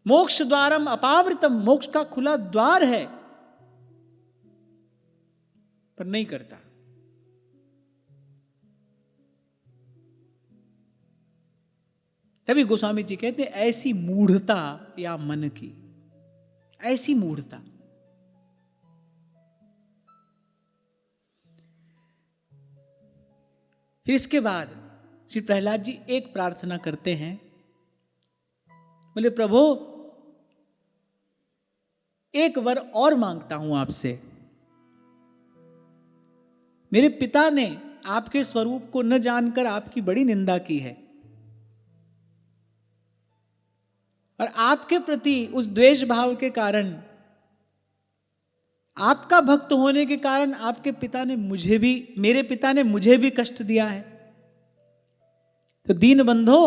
मोक्ष द्वारम अपावृतम, मोक्ष का खुला द्वार है, पर नहीं करता। तभी गोस्वामी जी कहते हैं ऐसी मूढ़ता या मन की, ऐसी मूढ़ता। फिर इसके बाद श्री प्रहलाद जी एक प्रार्थना करते हैं, बोले प्रभु एक वर और मांगता हूं आपसे। मेरे पिता ने आपके स्वरूप को न जानकर आपकी बड़ी निंदा की है, और आपके प्रति उस द्वेष भाव के कारण, आपका भक्त होने के कारण आपके पिता ने मेरे पिता ने मुझे भी कष्ट दिया है। तो दीन बंधो,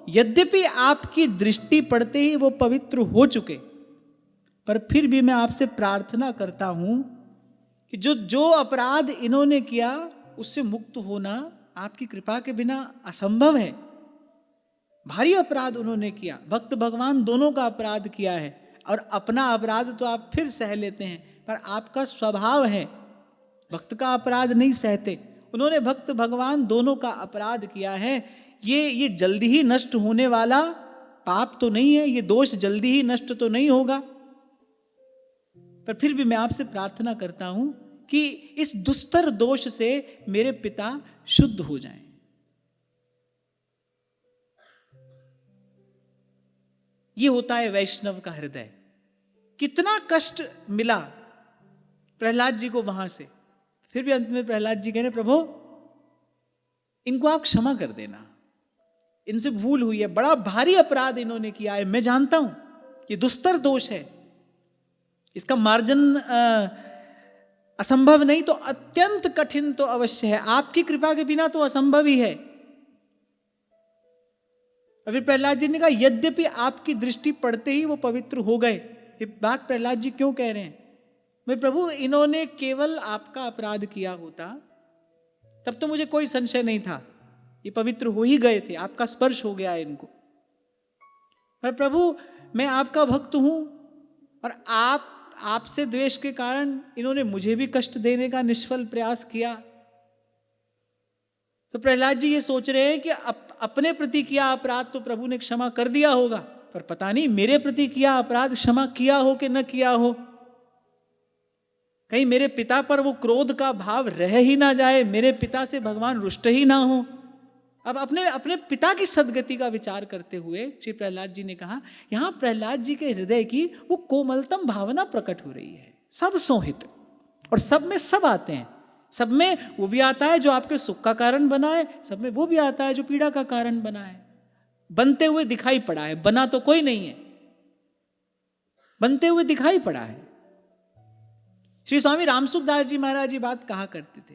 यद्यपि आपकी दृष्टि पड़ते ही वो पवित्र हो चुके, पर फिर भी मैं आपसे प्रार्थना करता हूं कि जो अपराध इन्होंने किया उससे मुक्त होना आपकी कृपा के बिना असंभव है। भारी अपराध उन्होंने किया, भक्त भगवान दोनों का अपराध किया है, और अपना अपराध तो आप फिर सह लेते हैं, पर आपका स्वभाव है भक्त का अपराध नहीं सहते। उन्होंने भक्त भगवान दोनों का अपराध किया है। ये जल्दी ही नष्ट होने वाला पाप तो नहीं है, ये दोष जल्दी ही नष्ट तो नहीं होगा, पर फिर भी मैं आपसे प्रार्थना करता हूं कि इस दुस्तर दोष से मेरे पिता शुद्ध हो जाएं। ये होता है वैष्णव का हृदय। कितना कष्ट मिला प्रहलाद जी को वहां से, फिर भी अंत में प्रहलाद जी कह रहे प्रभु इनको आप क्षमा कर देना, इनसे भूल हुई है, बड़ा भारी अपराध इन्होंने किया है, मैं जानता हूं ये दुस्तर दोष है, इसका मार्जन असंभव नहीं तो अत्यंत कठिन तो अवश्य है, आपकी कृपा के बिना तो असंभव ही है। अभी प्रहलाद जी ने कहा यद्यपि आपकी दृष्टि पड़ते ही वो पवित्र हो गए। ये बात प्रहलाद जी क्यों कह रहे हैं? मैं प्रभु इन्होंने केवल आपका अपराध किया होता तब तो मुझे कोई संशय नहीं था, ये पवित्र हो ही गए थे, आपका स्पर्श हो गया इनको। पर प्रभु मैं आपका भक्त हूं, और आपसे द्वेष के कारण इन्होंने मुझे भी कष्ट देने का निष्फल प्रयास किया। तो प्रहलाद जी ये सोच रहे हैं कि अपने प्रति किया अपराध तो प्रभु ने क्षमा कर दिया होगा, पर पता नहीं मेरे प्रति किया अपराध क्षमा किया हो कि न किया हो, कहीं मेरे पिता पर वो क्रोध का भाव रह ही ना जाए, मेरे पिता से भगवान रुष्ट ही ना हो। अब अपने पिता की सदगति का विचार करते हुए श्री प्रहलाद जी ने कहा, यहां प्रहलाद जी के हृदय की वो कोमलतम भावना प्रकट हो रही है, सब सोहित, और सब में सब आते हैं, सब में वो भी आता है जो आपके सुख का कारण बना है, सब में वो भी आता है जो पीड़ा का कारण बना है। बनते हुए दिखाई पड़ा है, बना तो कोई नहीं है, बनते हुए दिखाई पड़ा है। श्री स्वामी रामसुखदास जी महाराज जी बात कहा करते थे,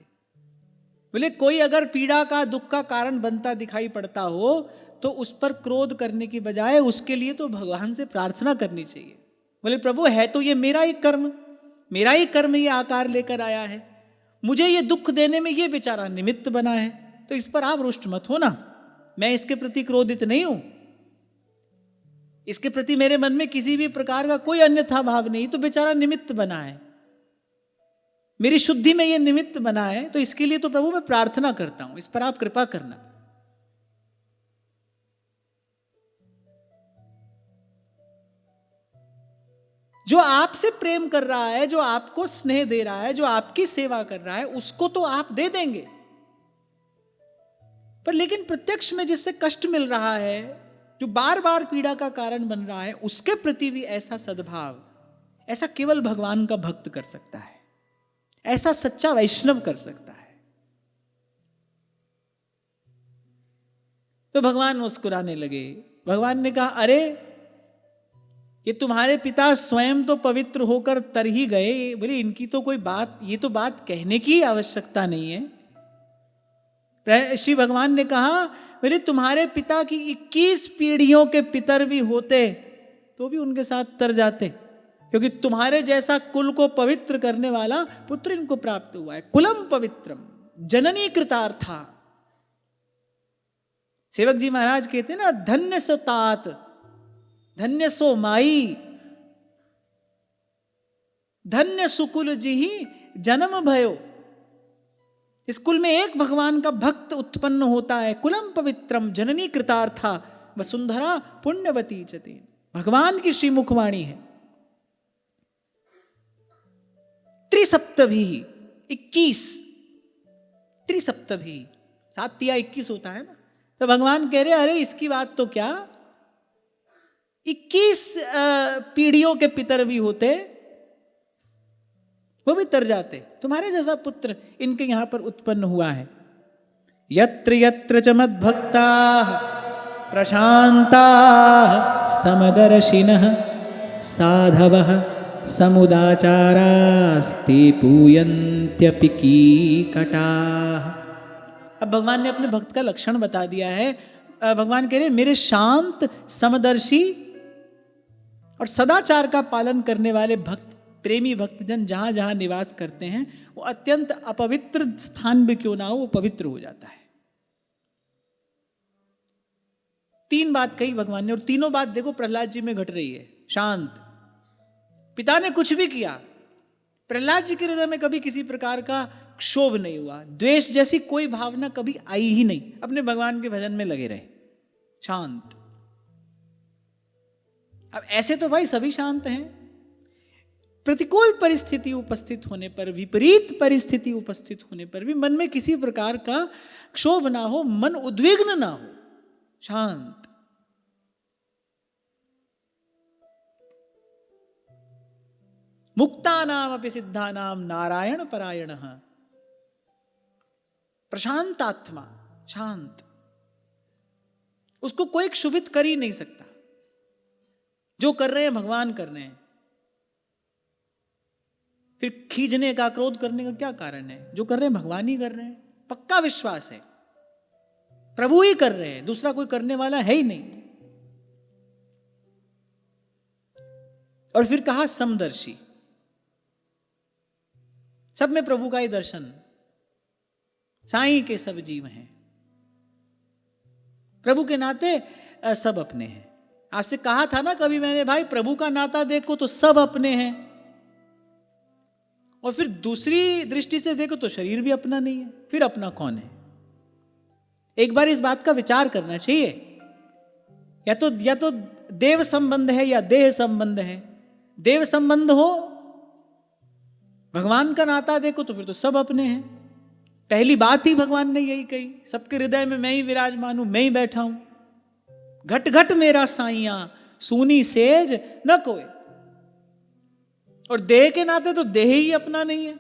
बोले कोई अगर पीड़ा का दुख का कारण बनता दिखाई पड़ता हो तो उस पर क्रोध करने की बजाय उसके लिए तो भगवान से प्रार्थना करनी चाहिए। बोले प्रभु है तो ये मेरा ही कर्म ये आकार लेकर आया है, मुझे ये दुख देने में ये बेचारा निमित्त बना है, तो इस पर आप रुष्ट मत हो ना, मैं इसके प्रति क्रोधित नहीं हूं, इसके प्रति मेरे मन में किसी भी प्रकार का कोई अन्यथा भाव नहीं, तो बेचारा निमित्त बना है, मेरी शुद्धि में ये निमित्त बना है, तो इसके लिए तो प्रभु मैं प्रार्थना करता हूं, इस पर आप कृपा करना। जो आपसे प्रेम कर रहा है, जो आपको स्नेह दे रहा है, जो आपकी सेवा कर रहा है, उसको तो आप दे देंगे, पर लेकिन प्रत्यक्ष में जिससे कष्ट मिल रहा है, जो बार बार पीड़ा का कारण बन रहा है, उसके प्रति भी ऐसा सद्भाव, ऐसा केवल भगवान का भक्त कर सकता है, ऐसा सच्चा वैष्णव कर सकता है। तो भगवान मुस्कुराने लगे। भगवान ने कहा अरे ये तुम्हारे पिता स्वयं तो पवित्र होकर तर ही गए, बोले इनकी तो कोई बात, ये तो बात कहने की आवश्यकता नहीं है। श्री भगवान ने कहा बोले तुम्हारे पिता की 21 पीढ़ियों के पितर भी होते तो भी उनके साथ तर जाते, क्योंकि तुम्हारे जैसा कुल को पवित्र करने वाला पुत्र इनको प्राप्त हुआ है। कुलम पवित्रम जननी कृतार्था। सेवक जी महाराज कहते हैं ना, धन्य सो तात, धन्य सो माई, धन्य सुकुल जी ही जन्म भयो। इस कुल में एक भगवान का भक्त उत्पन्न होता है। कुलम पवित्रम जननी कृतार्था वसुंधरा पुण्यवती चते। भगवान की श्रीमुखवाणी है। त्रिसप्तभी 21, त्रिसप्तभी 7 तिया 21 होता है ना। तो भगवान कह रहे अरे इसकी बात तो क्या, 21 पीढ़ियों के पितर भी होते, वो भी तर जाते। तुम्हारे जैसा पुत्र इनके यहां पर उत्पन्न हुआ है। यत्र यत्र च मद्भक्ता प्रशांता समदर्शिनः साधवः समुदाचारास्ते पूयन्त्यपि कीकटाः। अब भगवान ने अपने भक्त का लक्षण बता दिया है। भगवान कह रहे मेरे शांत समदर्शी और सदाचार का पालन करने वाले भक्त, प्रेमी भक्तजन जहां जहां निवास करते हैं, वो अत्यंत अपवित्र स्थान भी क्यों ना हो, वो पवित्र हो जाता है। 3 बात कही भगवान ने, और तीनों बात देखो प्रहलाद जी में घट रही है। शांत, पिता ने कुछ भी किया, प्रहलाद जी के हृदय में कभी किसी प्रकार का क्षोभ नहीं हुआ, द्वेष जैसी कोई भावना कभी आई ही नहीं, अपने भगवान के भजन में लगे रहे, शांत। अब ऐसे तो भाई सभी शांत हैं। प्रतिकूल परिस्थिति उपस्थित होने पर, विपरीत परिस्थिति उपस्थित होने पर भी मन में किसी प्रकार का क्षोभ ना हो, मन उद्विग्न ना हो, शांत। मुक्तानाम अपि सिद्धानाम नारायण परायणः। प्रशांत आत्मा, शांत, उसको कोई क्षुभित कर ही नहीं सकता। जो कर रहे हैं भगवान कर रहे हैं, फिर खींचने का, क्रोध करने का क्या कारण है? जो कर रहे हैं भगवान ही कर रहे हैं, पक्का विश्वास है, प्रभु ही कर रहे हैं, दूसरा कोई करने वाला है ही नहीं। और फिर कहा समदर्शी, सब में प्रभु का ही दर्शन, साईं के सब जीव हैं, प्रभु के नाते सब अपने हैं। आपसे कहा था ना कभी मैंने, भाई प्रभु का नाता देखो तो सब अपने हैं, और फिर दूसरी दृष्टि से देखो तो शरीर भी अपना नहीं है, फिर अपना कौन है? एक बार इस बात का विचार करना चाहिए। या तो देव संबंध है या देह संबंध है। देव संबंध हो, भगवान का नाता देखो तो फिर तो सब अपने हैं। पहली बात ही भगवान ने यही कही, सबके हृदय में मैं ही विराजमान हूं, मैं ही बैठा हूं। घट घट मेरा साइया सूनी सेज न कोई। और देह के नाते तो देह ही अपना नहीं है।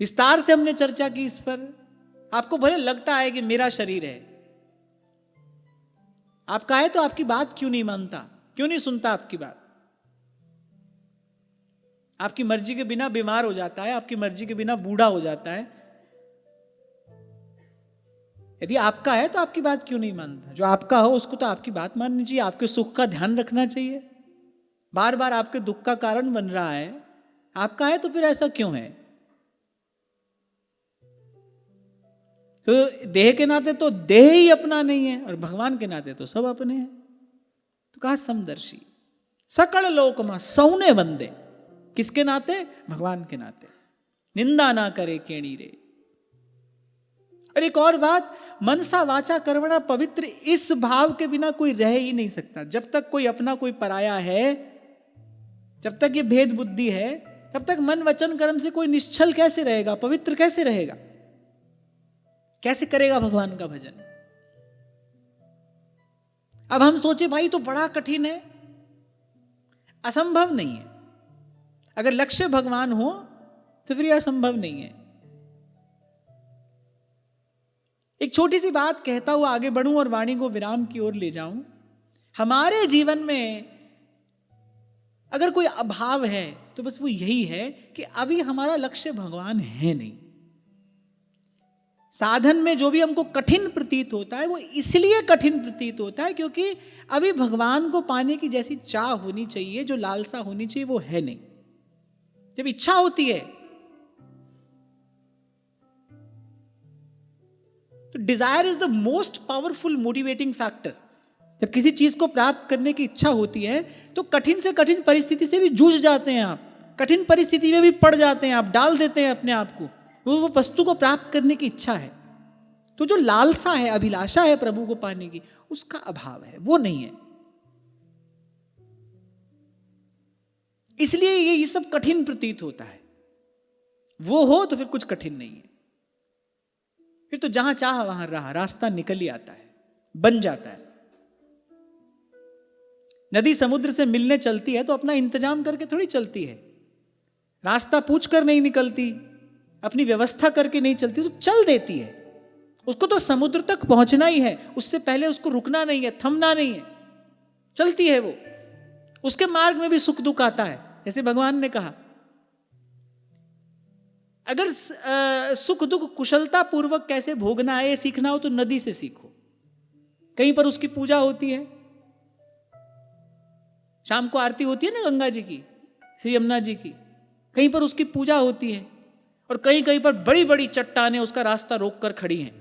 विस्तार से हमने चर्चा की इस पर। आपको भले लगता है कि मेरा शरीर है, आपका है तो आपकी बात क्यों नहीं मानता, क्यों नहीं सुनता आपकी बात? आपकी मर्जी के बिना बीमार हो जाता है, आपकी मर्जी के बिना बूढ़ा हो जाता है। यदि आपका है तो आपकी बात क्यों नहीं मानता? जो आपका हो उसको तो आपकी बात माननी चाहिए, आपके सुख का ध्यान रखना चाहिए। बार बार आपके दुख का कारण बन रहा है, आपका है तो फिर ऐसा क्यों है? तो देह के नाते तो देह ही अपना नहीं है, और भगवान के नाते तो सब अपने हैं। तो कहा समदर्शी, सकल लोक मा सौने वंदे। किसके नाते? भगवान के नाते। निंदा ना करे केणी रे। और एक और बात, मनसा वाचा कर्मणा पवित्र, इस भाव के बिना कोई रह ही नहीं सकता। जब तक कोई अपना कोई पराया है, जब तक ये भेद बुद्धि है, तब तक मन वचन कर्म से कोई निश्चल कैसे रहेगा, पवित्र कैसे रहेगा, कैसे करेगा भगवान का भजन? अब हम सोचे भाई तो बड़ा कठिन है, असंभव नहीं है। अगर लक्ष्य भगवान हो तो फिर यह असंभव नहीं है। एक छोटी सी बात कहता हुआ आगे बढ़ूं और वाणी को विराम की ओर ले जाऊं। हमारे जीवन में अगर कोई अभाव है तो बस वो यही है कि अभी हमारा लक्ष्य भगवान है नहीं। साधन में जो भी हमको कठिन प्रतीत होता है वो इसलिए कठिन प्रतीत होता है क्योंकि अभी भगवान को पाने की जैसी चाह होनी चाहिए, जो लालसा होनी चाहिए, वो है नहीं। जब इच्छा होती है तो desire is the most powerful motivating factor. जब किसी चीज को प्राप्त करने की इच्छा होती है तो कठिन से कठिन परिस्थिति से भी जूझ जाते हैं आप, कठिन परिस्थिति में भी पड़ जाते हैं आप, डाल देते हैं अपने आप को, वो वस्तु को प्राप्त करने की इच्छा है। तो जो लालसा है, अभिलाषा है प्रभु को पाने की, उसका अभाव है, वो नहीं है। इसलिए ये सब कठिन प्रतीत होता है। वो हो तो फिर कुछ कठिन नहीं है, फिर तो जहां चाह वहां रहा, रास्ता निकल ही आता है, बन जाता है। नदी समुद्र से मिलने चलती है तो अपना इंतजाम करके थोड़ी चलती है, रास्ता पूछ कर नहीं निकलती, अपनी व्यवस्था करके नहीं चलती, तो चल देती है। उसको तो समुद्र तक पहुंचना ही है, उससे पहले उसको रुकना नहीं है, थमना नहीं है, चलती है वो। उसके मार्ग में भी सुख दुख आता है, जैसे भगवान ने कहा। अगर सुख दुख कुशलता पूर्वक कैसे भोगना है ये सीखना हो तो नदी से सीखो। कहीं पर उसकी पूजा होती है, शाम को आरती होती है ना गंगा जी की, श्री यमुना जी की, कहीं पर उसकी पूजा होती है, और कहीं कहीं पर बड़ी बड़ी चट्टानें उसका रास्ता रोक कर खड़ी हैं,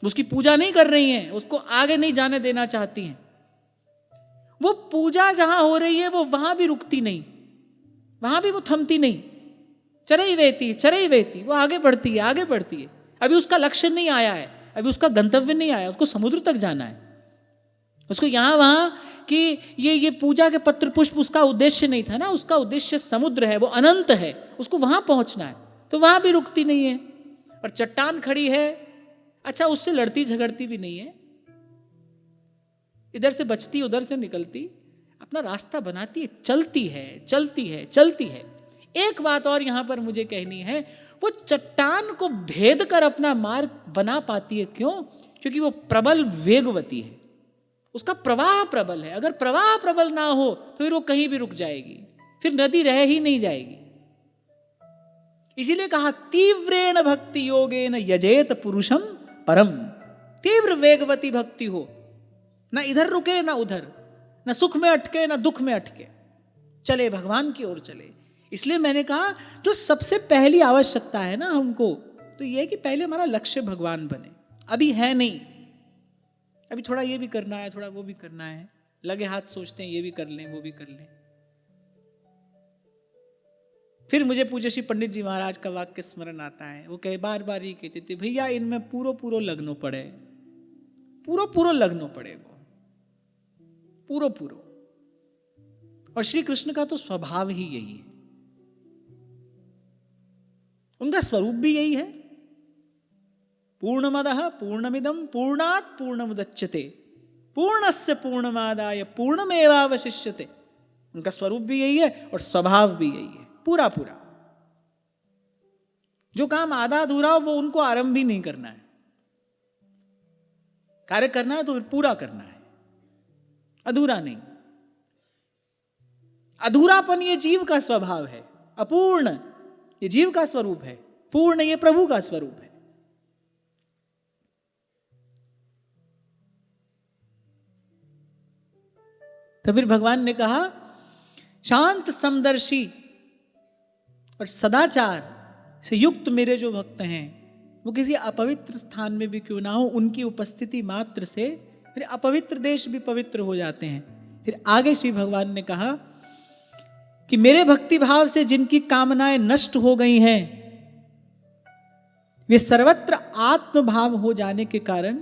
उसकी पूजा नहीं कर रही हैं, उसको आगे नहीं जाने देना चाहती हैं। वो पूजा जहां हो रही है वो वहां भी रुकती नहीं, वहां भी वो थमती नहीं, चरई वेती, वो आगे बढ़ती है, आगे बढ़ती है। अभी उसका लक्ष्य नहीं आया है, अभी उसका गंतव्य नहीं आया, उसको समुद्र तक जाना है, उसको यहां वहां कि ये पूजा के पत्र पुष्प उसका उद्देश्य नहीं था ना, उसका उद्देश्य समुद्र है, वो अनंत है, उसको वहां पहुंचना है, तो वहां भी रुकती नहीं है। और चट्टान खड़ी है, अच्छा उससे लड़ती झगड़ती भी नहीं है, इधर से बचती उधर से निकलती, अपना रास्ता बनाती है, चलती है, चलती है, चलती है। एक बात और यहां पर मुझे कहनी है, वो चट्टान को भेद कर अपना मार्ग बना पाती है। क्यों? क्योंकि वो प्रबल वेगवती है, उसका प्रवाह प्रबल है। अगर प्रवाह प्रबल ना हो तो फिर वो कहीं भी रुक जाएगी, फिर नदी रह ही नहीं जाएगी। इसीलिए कहा तीव्रेण भक्ति योगेन यजेत पुरुषम परम। तीव्र वेगवती भक्ति हो, ना इधर रुके ना उधर, ना सुख में अटके ना दुख में अटके, चले भगवान की ओर चले। इसलिए मैंने कहा जो सबसे पहली आवश्यकता है ना हमको, तो यह है कि पहले हमारा लक्ष्य भगवान बने। अभी है नहीं, अभी थोड़ा ये भी करना है, थोड़ा वो भी करना है, लगे हाथ सोचते हैं ये भी कर लें वो भी कर लें। फिर मुझे पूज्य श्री पंडित जी महाराज का वाक्य स्मरण आता है, वो कहे बार बार ये कहते थे, भैया इनमें पूरो लगनो पड़े, पूरो लगनो पड़े, वो पूरो। और श्री कृष्ण का तो स्वभाव ही यही है, उनका स्वरूप भी यही है। पूर्णमदः पूर्णमिदं पूर्णात् पूर्णमुदच्यते पूर्णस्य पूर्णमादाय पूर्णमेवावशिष्यते। उनका स्वरूप भी यही है और स्वभाव भी यही है, पूरा। जो काम आधा अधूरा हो वो उनको आरंभ भी नहीं करना है, कार्य करना है तो फिर पूरा करना है, अधूरा नहीं। अधूरापन ये जीव का स्वभाव है, अपूर्ण ये जीव का स्वरूप है, पूर्ण ये प्रभु का स्वरूप है। तो फिर भगवान ने कहा शांत समदर्शी और सदाचार से युक्त मेरे जो भक्त हैं वो किसी अपवित्र स्थान में भी क्यों ना हो, उनकी उपस्थिति मात्र से फिर अपवित्र देश भी पवित्र हो जाते हैं। फिर आगे श्री भगवान ने कहा कि मेरे भक्ति भाव से जिनकी कामनाएं नष्ट हो गई हैं वे सर्वत्र आत्मभाव हो जाने के कारण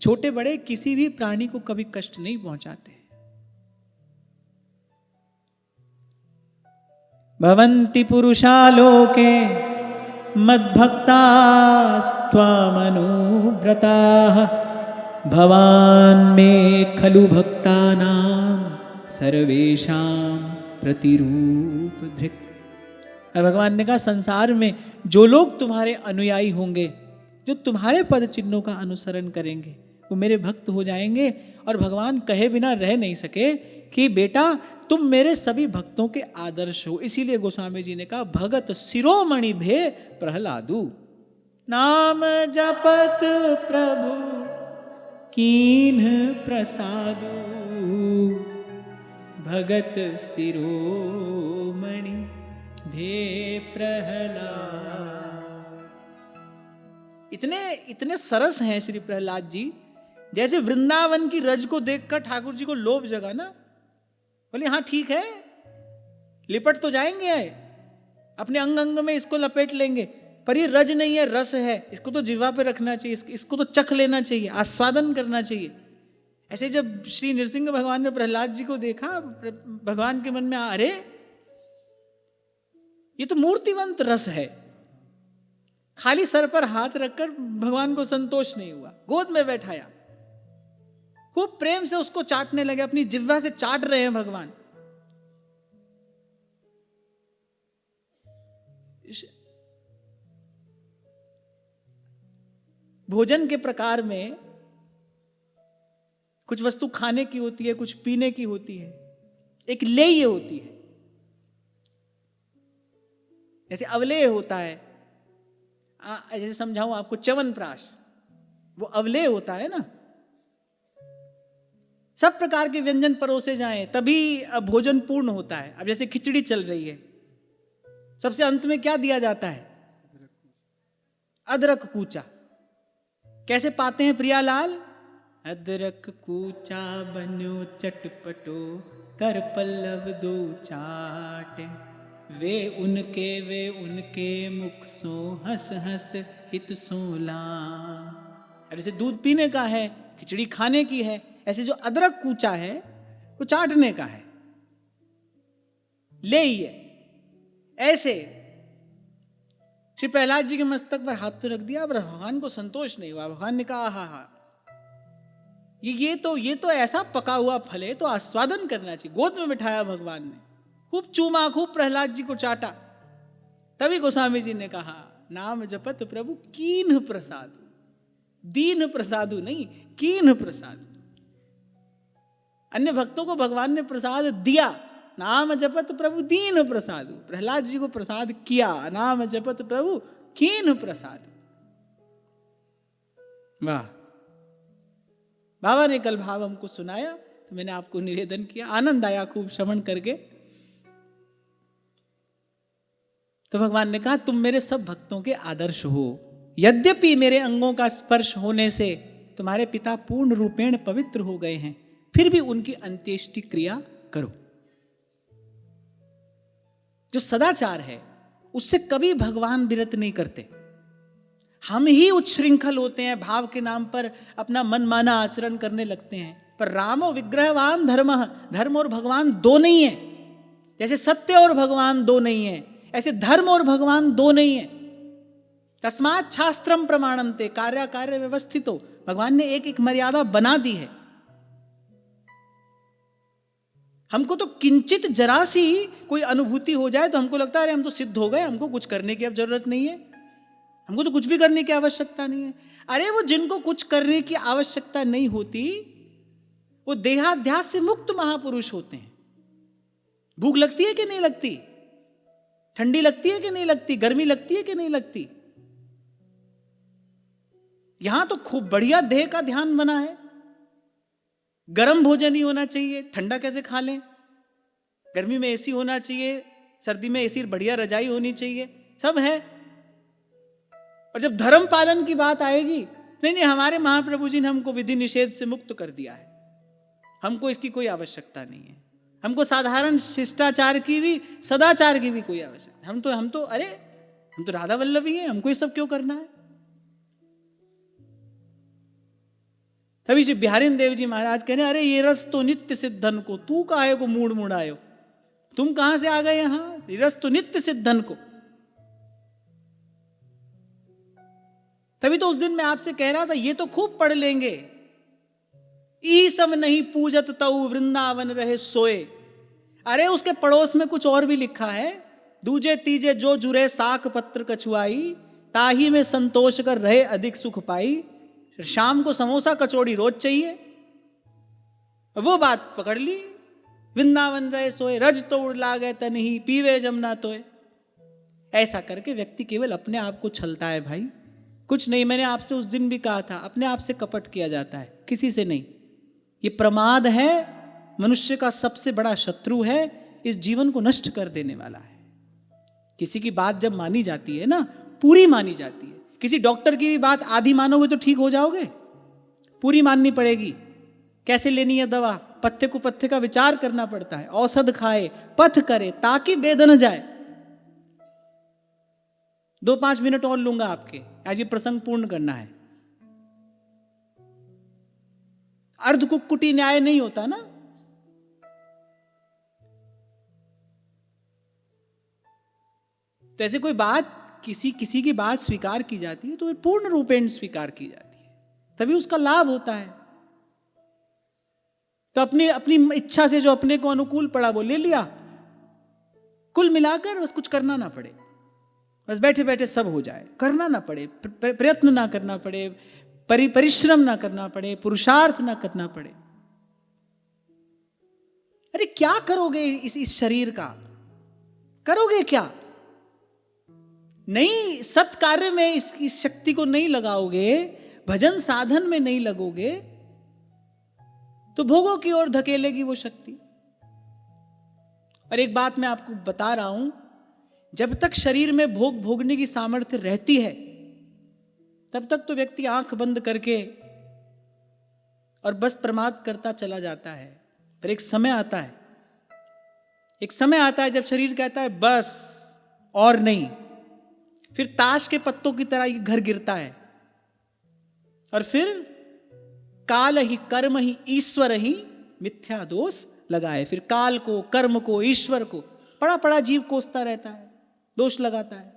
छोटे बड़े किसी भी प्राणी को कभी कष्ट नहीं पहुंचाते। भवन्ति पुरुषा लोके मद्भक्तास्त्वामनुव्रताः भवान् मे खलु भक्तानां सर्वेषां प्रतिरूप धृक्। भगवान ने कहा संसार में जो लोग तुम्हारे अनुयायी होंगे, जो तुम्हारे पद चिन्हों का अनुसरण करेंगे, वो मेरे भक्त हो जाएंगे। और भगवान कहे बिना रह नहीं सके कि बेटा तुम मेरे सभी भक्तों के आदर्श हो। इसीलिए गोस्वामी जी ने कहा भगत शिरोमणि भे प्रहलादु, नाम जपत प्रभु कीन्ह प्रसादु, भगत शिरोमणि धे प्रहलाद। इतने इतने सरस हैं श्री प्रहलाद जी, जैसे वृंदावन की रज को देखकर ठाकुर जी को लोभ जगा ना। बोले हाँ ठीक है, लिपट तो जाएंगे, अपने अंग अंग में इसको लपेट लेंगे, पर ये रज नहीं है, रस है, इसको तो जिह्वा पे रखना चाहिए, इसको तो चख लेना चाहिए, आस्वादन करना चाहिए। ऐसे जब श्री नृसिंह भगवान ने प्रहलाद जी को देखा, भगवान के मन में अरे ये तो मूर्तिवंत रस है। खाली सर पर हाथ रखकर भगवान को संतोष नहीं हुआ, गोद में बैठाया, खूब प्रेम से उसको चाटने लगे, अपनी जिह्वा से चाट रहे हैं भगवान। भोजन के प्रकार में कुछ वस्तु खाने की होती है, कुछ पीने की होती है, एक लेय होती है। जैसे अवलेय होता है, जैसे समझाऊं आपको, च्यवनप्राश वो अवलेय होता है ना। सब प्रकार के व्यंजन परोसे जाएं तभी भोजन पूर्ण होता है। अब जैसे खिचड़ी चल रही है, सबसे अंत में क्या दिया जाता है? अदरक कूचा। कैसे पाते हैं प्रियालाल? अदरक कूचा बन्यो चटपटो, कर पल्लव दो चाट, वे उनके मुख सो हंस हंस हित सोला। जैसे दूध पीने का है, खिचड़ी खाने की है, ऐसे जो अदरक कूचा है वो चाटने का है, ले ही है। ऐसे श्री प्रहलाद जी के मस्तक पर हाथ तो रख दिया, पर भगवान को संतोष नहीं हुआ। भगवान ने कहा हा हा, ये तो ऐसा पका हुआ फल है, तो आस्वादन करना चाहिए। गोद में बिठाया भगवान ने, खूब चूमा, खूब प्रहलाद जी को चाटा। तभी गोस्वामी जी ने कहा, नाम जपत प्रभु कीन्ह प्रसादु, दीन प्रसादु नहीं, कीन्ह प्रसादु। अन्य भक्तों को भगवान ने प्रसाद दिया, नाम जपत प्रभु दीन प्रसादु। प्रहलाद जी को प्रसाद किया, नाम जपत प्रभु कीन्ह प्रसादु। वाह! बाबा ने कल भाव हमको सुनाया, तो मैंने आपको निवेदन किया, आनंद आया खूब श्रवण करके। तो भगवान ने कहा, तुम मेरे सब भक्तों के आदर्श हो। यद्यपि मेरे अंगों का स्पर्श होने से तुम्हारे पिता पूर्ण रूपेण पवित्र हो गए हैं, फिर भी उनकी अंत्येष्टि क्रिया करो। जो सदाचार है उससे कभी भगवान विरत नहीं करते। हम ही उच्छृंखल होते हैं, भाव के नाम पर अपना मनमाना आचरण करने लगते हैं। पर रामो विग्रहवान धर्मः, धर्म और भगवान दो नहीं है। जैसे सत्य और भगवान दो नहीं है, ऐसे धर्म और भगवान दो नहीं है। तस्मात् शास्त्रम प्रमाणन्ते कार्य कार्य व्यवस्थितो। भगवान ने एक एक मर्यादा बना दी है। हमको तो किंचित जरा सी कोई अनुभूति हो जाए तो हमको लगता है अरे हम तो सिद्ध हो गए, हमको कुछ करने की अब जरूरत नहीं है, हमको तो कुछ भी करने की आवश्यकता नहीं है। अरे वो जिनको कुछ करने की आवश्यकता नहीं होती, वो देहाध्यास से मुक्त महापुरुष होते हैं। भूख लगती है कि नहीं लगती? ठंडी लगती है कि नहीं लगती? गर्मी लगती है कि नहीं लगती? यहां तो खूब बढ़िया देह का ध्यान बना है। गर्म भोजन ही होना चाहिए, ठंडा कैसे खा लें? गर्मी में एसी होना चाहिए, सर्दी में एसी बढ़िया रजाई होनी चाहिए, सब है। और जब धर्म पालन की बात आएगी, नहीं हमारे महाप्रभु जी ने हमको विधि निषेध से मुक्त कर दिया है, हमको इसकी कोई आवश्यकता नहीं है। हमको साधारण शिष्टाचार की भी, सदाचार की भी कोई आवश्यकता। हम तो राधा वल्लभी हैं, हमको ये सब क्यों करना है? तभी श्री बिहारिन देव जी महाराज कह रहे, अरे ये रस तो नित्य सिद्धन को, तू काहे को मूड मुड़ायो, तुम कहां से आ गए यहां? ये रस तो नित्य सिद्धन को। तभी तो उस दिन मैं आपसे कह रहा था, ये तो खूब पढ़ लेंगे, ई सब नहीं पूजत तऊ वृंदावन रहे सोए। अरे उसके पड़ोस में कुछ और भी लिखा है, दूजे तीजे जो जुरे साक पत्र कछुआई, ताही में संतोष कर रहे अधिक सुख पाई। शाम को समोसा कचौड़ी रोज चाहिए, वो बात पकड़ ली, वृंदावन रहे सोए, रज तो उड़ ला गए तन ही, पीवे जमना तोए। ऐसा करके व्यक्ति केवल अपने आप को छलता है भाई, कुछ नहीं, मैंने आपसे उस दिन भी कहा था, अपने आप से कपट किया जाता है, किसी से नहीं। ये प्रमाद है, मनुष्य का सबसे बड़ा शत्रु है, इस जीवन को नष्ट कर देने वाला है। किसी की बात जब मानी जाती है ना, पूरी मानी जाती है। किसी डॉक्टर की भी बात आधी मानोगे तो ठीक हो जाओगे, पूरी माननी पड़ेगी। कैसे लेनी है दवा, पथ्य को पथ्य का विचार करना पड़ता है। औषध खाए, पथ करे, ताकि बेद न जाए। 2-5 मिनट और लूंगा आपके, आज ये प्रसंग पूर्ण करना है। अर्ध कुक्कुटी न्याय नहीं होता ना। तो ऐसे कोई बात, किसी की बात स्वीकार की जाती है तो पूर्ण रूपेण स्वीकार की जाती है, तभी उसका लाभ होता है। तो अपनी अपनी इच्छा से जो अपने को अनुकूल पड़ा वो ले लिया, कुल मिलाकर बस कुछ करना ना पड़े, बस बैठे बैठे सब हो जाए, करना ना पड़े, प्रयत्न ना करना पड़े, परिश्रम ना करना पड़े, पुरुषार्थ ना करना पड़े। अरे क्या करोगे इस शरीर का, करोगे क्या? नहीं, सत कार्य में इसकी शक्ति को नहीं लगाओगे, भजन साधन में नहीं लगोगे, तो भोगों की ओर धकेलेगी वो शक्ति। और एक बात मैं आपको बता रहा हूं, जब तक शरीर में भोग भोगने की सामर्थ्य रहती है, तब तक तो व्यक्ति आंख बंद करके और बस प्रमाद करता चला जाता है। पर एक समय आता है जब शरीर कहता है बस और नहीं, फिर ताश के पत्तों की तरह ये घर गिरता है, और फिर काल ही कर्म ही ईश्वर ही मिथ्या दोष लगाए। फिर काल को, कर्म को, ईश्वर को पड़ा पड़ा जीव कोसता रहता है, दोष लगाता है।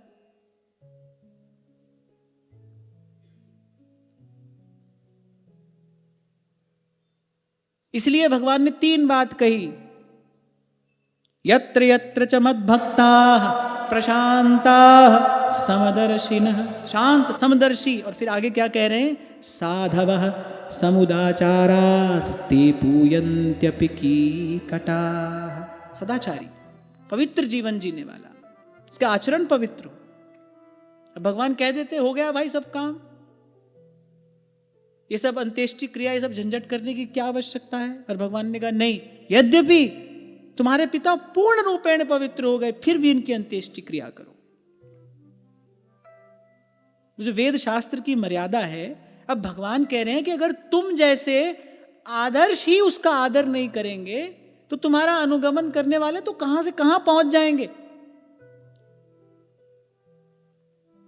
इसलिए भगवान ने 3 बात कही, यत्र यत्र च मद्भक्ताः प्रशांताः समदर्शिनः, शांत समदर्शी। और फिर आगे क्या कह रहे हैं, साधवः समुदाचारास्ते पूयन्त्यपि कीकटाः। सदाचारी, पवित्र जीवन जीने वाला, उसका आचरण पवित्र हो। अब भगवान कह देते हो गया भाई सब काम, ये सब अंत्येष्टि क्रिया, ये सब झंझट करने की क्या आवश्यकता है? और भगवान ने कहा नहीं, यद्यपि तुम्हारे पिता पूर्ण रूपेण पवित्र हो गए, फिर भी इनकी अंत्येष्टि क्रिया करो। जो वेद शास्त्र की मर्यादा है, अब भगवान कह रहे हैं कि अगर तुम जैसे आदर्श ही उसका आदर नहीं करेंगे, तो तुम्हारा अनुगमन करने वाले तो कहां से कहां पहुंच जाएंगे,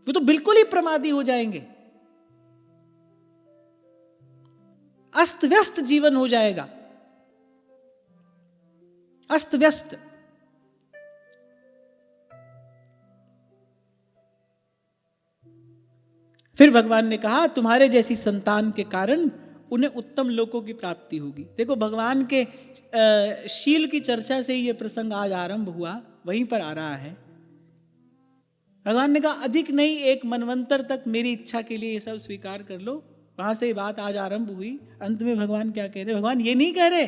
वो तो बिल्कुल ही प्रमादी हो जाएंगे, अस्त व्यस्त जीवन हो जाएगा, अस्त व्यस्त। फिर भगवान ने कहा तुम्हारे जैसी संतान के कारण उन्हें उत्तम लोकों की प्राप्ति होगी। देखो, भगवान के शील की चर्चा से ही यह प्रसंग आज आरंभ हुआ, वहीं पर आ रहा है। भगवान ने कहा अधिक नहीं, एक मनवंतर तक मेरी इच्छा के लिए ये सब स्वीकार कर लो। वहां से ये बात आज आरंभ हुई। अंत में भगवान क्या कह रहे? भगवान ये नहीं कह रहे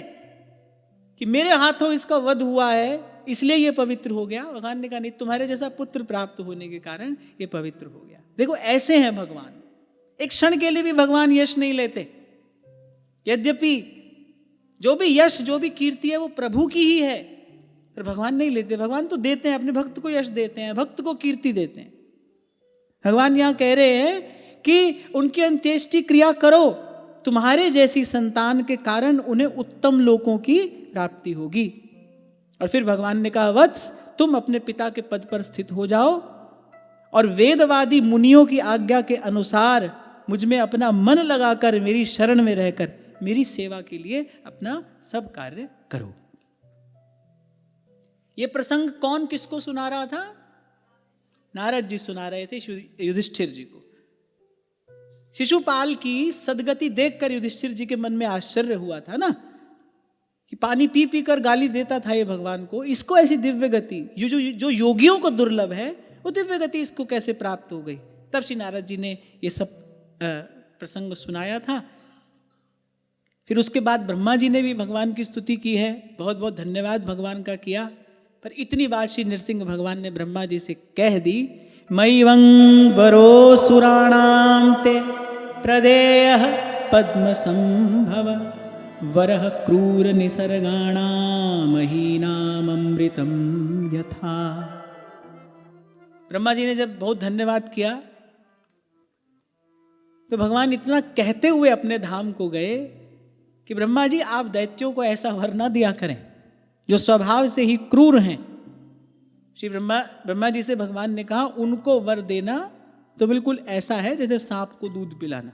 कि मेरे हाथों इसका वध हुआ है इसलिए ये पवित्र हो गया। भगवान ने कहा नहीं, तुम्हारे जैसा पुत्र प्राप्त होने के कारण ये पवित्र हो गया। देखो, ऐसे हैं भगवान, एक क्षण के लिए भी भगवान यश नहीं लेते। यद्यपि जो भी यश, जो भी कीर्ति है वो प्रभु की ही है, पर भगवान नहीं लेते। भगवान तो देते हैं, अपने भक्त को यश देते हैं, भक्त को कीर्ति देते हैं। भगवान यहां कह रहे हैं कि उनकी अंत्येष्टि क्रिया करो, तुम्हारे जैसी संतान के कारण उन्हें उत्तम लोकों की प्राप्ति होगी। और फिर भगवान ने कहा वत्स, तुम अपने पिता के पद पर स्थित हो जाओ और वेदवादी मुनियों की आज्ञा के अनुसार मुझ में अपना मन लगाकर, मेरी शरण में रहकर मेरी सेवा के लिए अपना सब कार्य करो। यह प्रसंग कौन किसको सुना रहा था? नारद जी सुना रहे थे युधिष्ठिर जी को। शिशुपाल की सदगति देखकर युधिष्ठिर जी के मन में आश्चर्य हुआ था ना, कि पानी पी पी कर गाली देता था ये भगवान को, इसको ऐसी दिव्य गति, ये जो योगियों को दुर्लभ है, वो दिव्य गति इसको कैसे प्राप्त हो गई। तब श्री नारद जी ने ये सब प्रसंग सुनाया था। फिर उसके बाद ब्रह्मा जी ने भी भगवान की स्तुति की है, बहुत बहुत धन्यवाद भगवान का किया। पर इतनी बात श्री नृसिंह भगवान ने ब्रह्मा जी से कह दी, मयिवं वरो सुराणां ते प्रदेयः पद्मसंभव वरः क्रूर निसर्गाणां महीनामृतं यथा। ब्रह्मा जी ने जब बहुत धन्यवाद किया तो भगवान इतना कहते हुए अपने धाम को गए कि ब्रह्मा जी आप दैत्यों को ऐसा वर न दिया करें जो स्वभाव से ही क्रूर हैं। श्री ब्रह्मा जी से भगवान ने कहा उनको वर देना तो बिल्कुल ऐसा है जैसे सांप को दूध पिलाना।